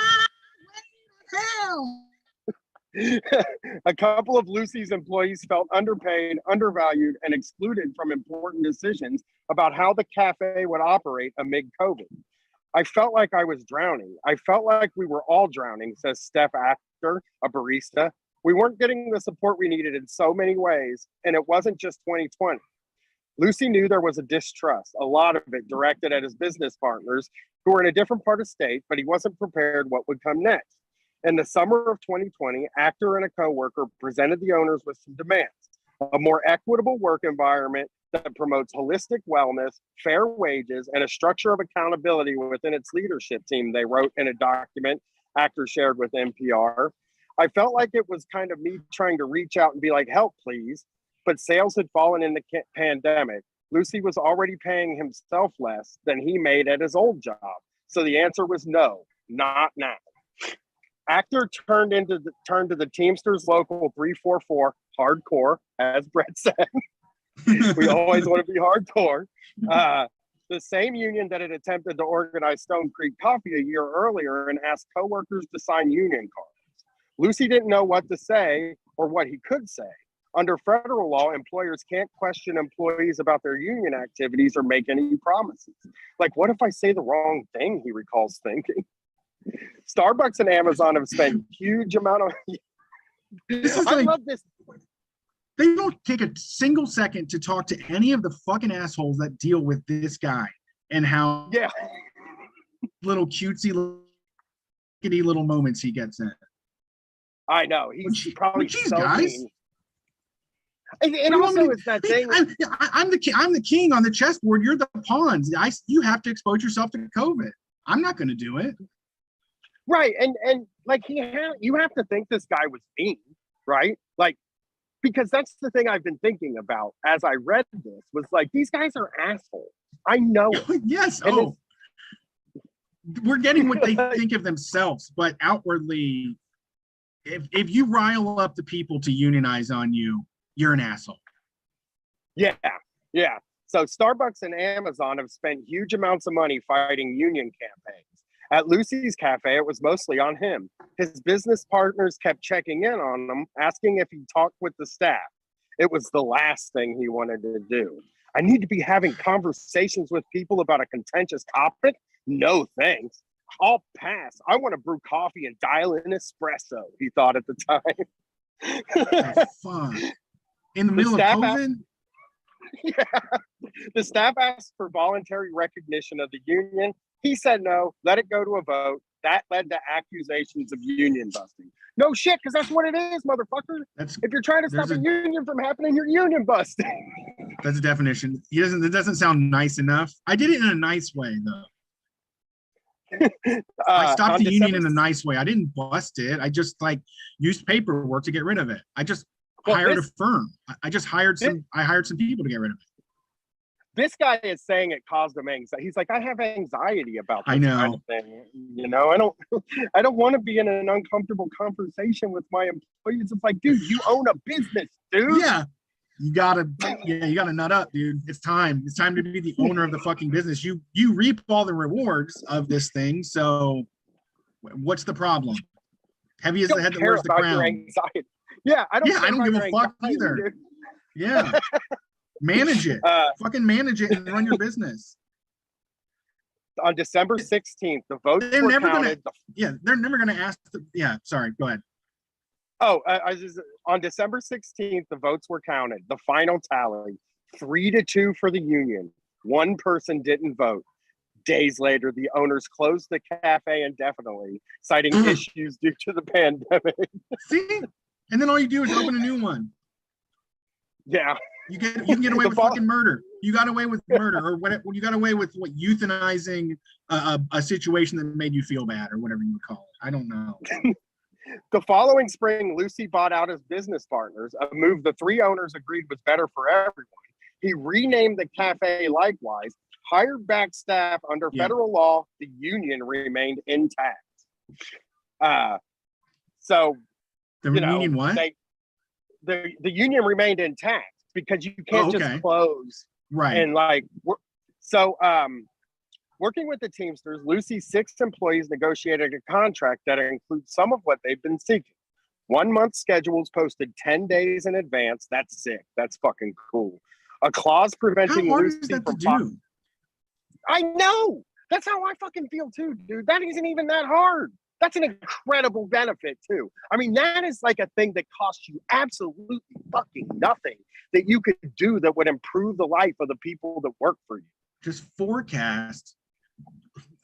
A couple of Lucy's employees felt underpaid, undervalued, and excluded from important decisions about how the cafe would operate amid COVID. I felt like I was drowning. I felt like we were all drowning, says Steph Actor, a barista. We weren't getting the support we needed in so many ways, and it wasn't just 2020. Lucy knew there was a distrust, a lot of it directed at his business partners who were in a different part of state, but he wasn't prepared what would come next. In the summer of 2020, Actor and a coworker presented the owners with some demands: a more equitable work environment that promotes holistic wellness, fair wages, and a structure of accountability within its leadership team, they wrote in a document Actor shared with NPR. I felt like it was kind of me trying to reach out and be like, help, please. But sales had fallen in the pandemic. Lucy was already paying himself less than he made at his old job. So the answer was no, not now. Actor turned to the Teamsters Local 344 hardcore, as Brett said. We always want to be hardcore. The same union that had attempted to organize Stone Creek Coffee a year earlier and asked coworkers to sign union cards. Lucy didn't know what to say or what he could say. Under federal law, employers can't question employees about their union activities or make any promises. Like, what if I say the wrong thing, he recalls thinking. Starbucks and Amazon have spent huge amount of I love this. They don't take a single second to talk to any of the fucking assholes that deal with this guy and how little cutesy little moments he gets in. I know. He's probably so guys. mean. And also it's that thing. I'm the king on the chessboard. You're the pawns. You have to expose yourself to COVID. I'm not going to do it. Right. And like you have to think this guy was mean, right? Like, because that's the thing I've been thinking about as I read this was like, these guys are assholes. I know it. Yes. And we're getting what they think of themselves, but outwardly, if you rile up the people to unionize on you, you're an asshole. Yeah. So Starbucks and Amazon have spent huge amounts of money fighting union campaigns. At Lucy's Cafe, it was mostly on him. His business partners kept checking in on him, asking if he talked with the staff. It was the last thing he wanted to do. I need to be having conversations with people about a contentious topic? No thanks. I'll pass. I want to brew coffee and dial in espresso, he thought at the time. Fuck. In the middle of COVID? The staff asked for voluntary recognition of the union. He said no, let it go to a vote. That led to accusations of union busting. No shit, because that's what it is, motherfucker. If you're trying to stop a union from happening, you're union busting. That's a definition. It doesn't sound nice enough. I did it in a nice way, though. I stopped the union in a nice way. I didn't bust it. I just used paperwork to get rid of it. I just hired a firm. I just hired some people to get rid of it. This guy is saying it caused him anxiety. He's like, I have anxiety about this kind of thing. You know, I don't want to be in an uncomfortable conversation with my employees. It's like, dude, you own a business, dude. Yeah. You gotta nut up, dude. It's time. It's time to be the owner of the fucking business. You reap all the rewards of this thing. So what's the problem? Heavy as the head that wears the crown. Yeah, I don't give a fuck either. Dude. Yeah. Manage it. Fucking manage it and run your business. On December 16th, the votes They're were never counted. they're never gonna ask. Sorry, go ahead. On December 16th, the votes were counted. The final tally, 3-2 for the union. One person didn't vote. Days later, the owners closed the cafe indefinitely, citing issues due to the pandemic. See, and then all you do is open a new one. Yeah, You can get away with fucking murder. You got away with murder, or what? You got away with euthanizing a situation that made you feel bad, or whatever you would call it. I don't know. The following spring, Lucy bought out his business partners, a move the three owners agreed was better for everyone. He renamed the cafe likewise, hired back staff under federal law. The union remained intact. So, the union what? The union remained intact because you can't just close. Right. And working with the Teamsters, Lucy's 6 employees negotiated a contract that includes some of what they've been seeking. 1 month schedules posted 10 days in advance. That's sick. That's fucking cool. A clause preventing How hard Lucy is that from to do? I know. That's how I fucking feel too, dude. That isn't even that hard. That's an incredible benefit too. I mean, that is like a thing that costs you absolutely fucking nothing that you could do that would improve the life of the people that work for you. Just forecast,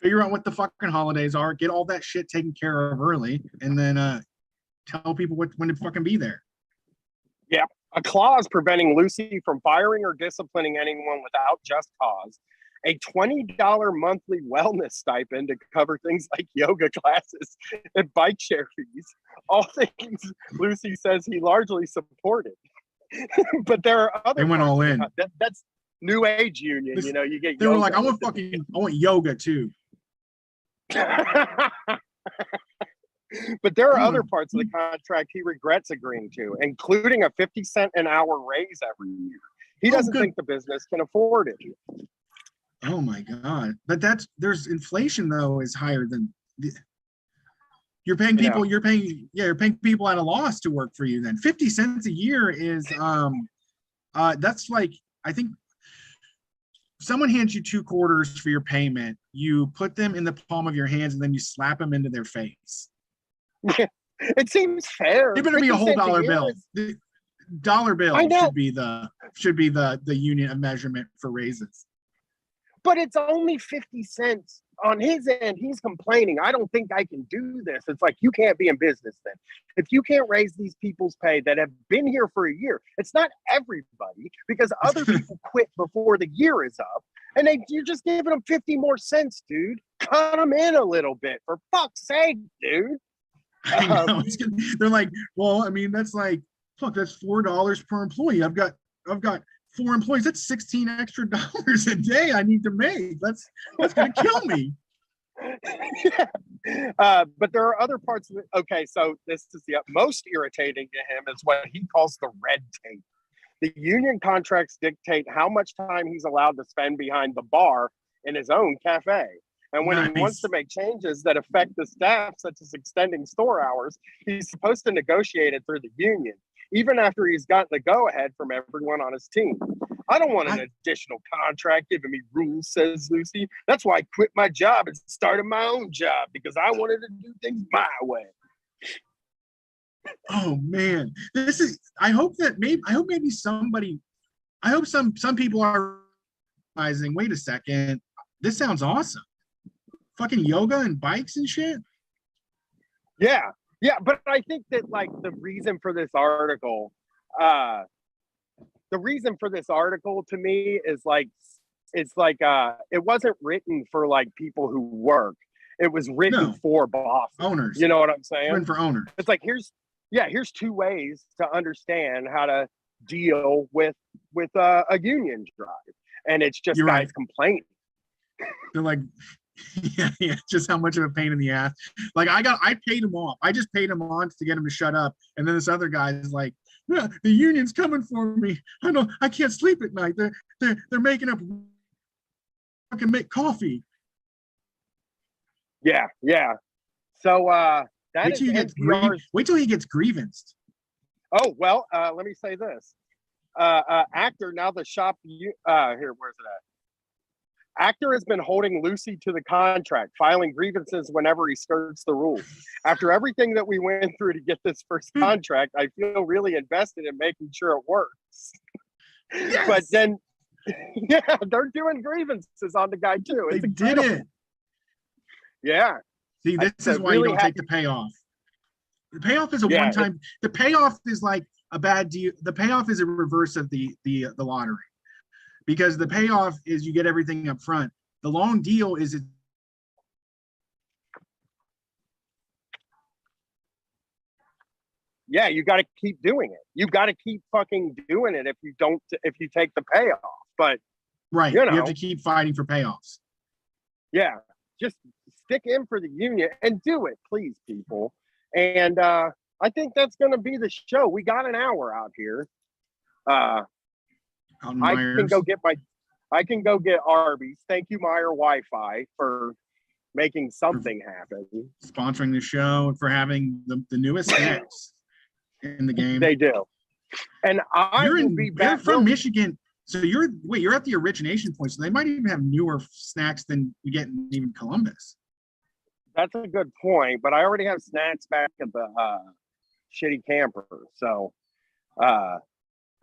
figure out what the fucking holidays are, get all that shit taken care of early, and then tell people when to fucking be there. Yeah. A clause preventing Lucy from firing or disciplining anyone without just cause. A $20 monthly wellness stipend to cover things like yoga classes and bike share fees. All things Lucy says he largely supported. But there are other. They went all in. That's New Age Union. You get. They were like, I want yoga too. But there are other parts of the contract he regrets agreeing to, including a 50-cent an hour raise every year. He doesn't think the business can afford it. Oh my God. But there's inflation though is higher than you're paying people, you're paying people at a loss to work for you then. 50 cents a year is that's like, I think someone hands you 2 quarters for your payment, you put them in the palm of your hands and then you slap them into their face. It seems fair. It better be a whole dollar bill. The dollar bill should be the unit of measurement for raises. But it's only 50 cents on his end. He's complaining. I don't think I can do this. It's like, you can't be in business then. If you can't raise these people's pay that have been here for a year, it's not everybody, because other people quit before the year is up, and you're just giving them 50 more cents, dude. Cut them in a little bit, for fuck's sake, dude. I know. They're like, well, I mean, that's like, fuck, that's $4 per employee. I've got 4 employees. That's $16 extra a day I need to make. That's gonna kill me. But there are other parts of it. Okay, so this is the most irritating to him is what he calls the red tape. The union contracts dictate how much time he's allowed to spend behind the bar in his own cafe. And when he wants to make changes that affect the staff, such as extending store hours, he's supposed to negotiate it through the union, even after he's gotten the go-ahead from everyone on his team. I don't want an additional contract giving me rules, says Lucy. That's why I quit my job and started my own job, because I wanted to do things my way. Oh man, I hope some people are realizing, wait a second, this sounds awesome. Fucking yoga and bikes and shit. Yeah, but I think that like the reason for this article to me is like, it's like it wasn't written for like people who work. It was written for bosses, owners. You know what I'm saying? Written for owners. It's like here's 2 ways to understand how to deal with a union drive, and it's just guys complaining. They're like, yeah, just how much of a pain in the ass. Like I paid him off. I just paid him on to get him to shut up. And then this other guy is like, yeah, the union's coming for me. I can't sleep at night. They're making up. I can make coffee. Yeah. So wait till he gets grievanced. Oh well, let me say this. Actor, now the shop. Where's it at? Actor has been holding Lucy to the contract, filing grievances whenever he skirts the rules. After everything that we went through to get this first contract, I feel really invested in making sure it works. Yes! But then, yeah, they're doing grievances on the guy too. They It's did incredible. it. Yeah. See, this is why you don't take the payoff. The payoff is a one-time. The payoff is like a bad deal. The payoff is a reverse of the lottery, because the payoff is you get everything up front. The long deal is it. Yeah, you got to keep doing it. You got to keep fucking doing it if you take the payoff. But Right, you you have know. to keep fighting for payoffs. Yeah, just stick in for the union and do it, please, people. And I think that's going to be the show. We got an hour out here. I can go get Arby's. Thank you, Meyer Wi-Fi, for making something happen. Sponsoring the show and for having the newest snacks in the game. They do. And you're from Michigan. So you're at the origination point. So they might even have newer snacks than we get in even Columbus. That's a good point, but I already have snacks back at the shitty camper. So I'm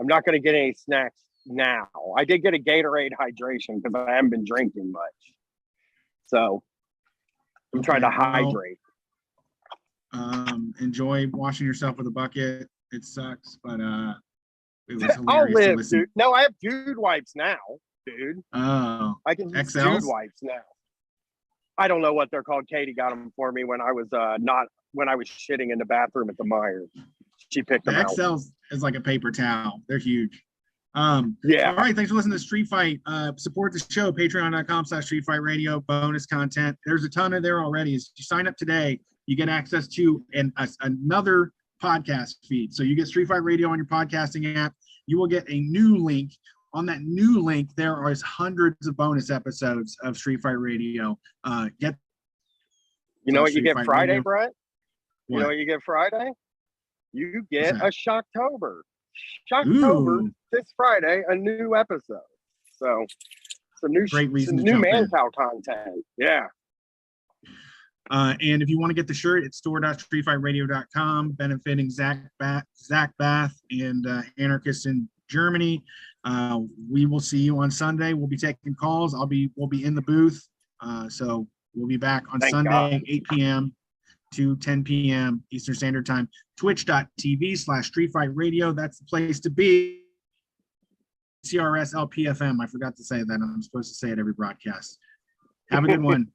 not going to get any snacks now. I did get a Gatorade hydration because I haven't been drinking much. So I'm trying to hydrate. Enjoy washing yourself with a bucket. It sucks, but it was hilarious I'll to live, listen. dude. No, I have dude wipes now, dude. Oh, I can use XLs? dude wipes now. I don't know what they're called. Katie got them for me when I was shitting in the bathroom at the Myers. She picked the them out. XLs is like a paper towel. They're huge. Yeah. All right. Thanks for listening to Street Fight. Support the show, patreon.com/Street Fight Radio, bonus content. There's a ton of there already. As you sign up today, you get access to another podcast feed. So you get Street Fight Radio on your podcasting app. You will get a new link. On that new link, there are hundreds of bonus episodes of Street Fight Radio. You know what you get Friday, Radio. Brett? You What? know what you get Friday? You get a What's Shocktober. Shocktober Ooh. this Friday, a new episode. So some Great reason to new jump in. man cow content. Yeah. And if you want to get the shirt, it's store.streetfightradio.com, benefiting Zach Bath and anarchists in Germany. We will see you on Sunday. We'll be taking calls. We'll be in the booth. So we'll be back on Thank Sunday, God. 8 p.m. to 10 p.m. Eastern Standard Time. Twitch.tv/Street Fight Radio. That's the place to be. CRS LPFM. I forgot to say that. I'm supposed to say it every broadcast. Have a good one.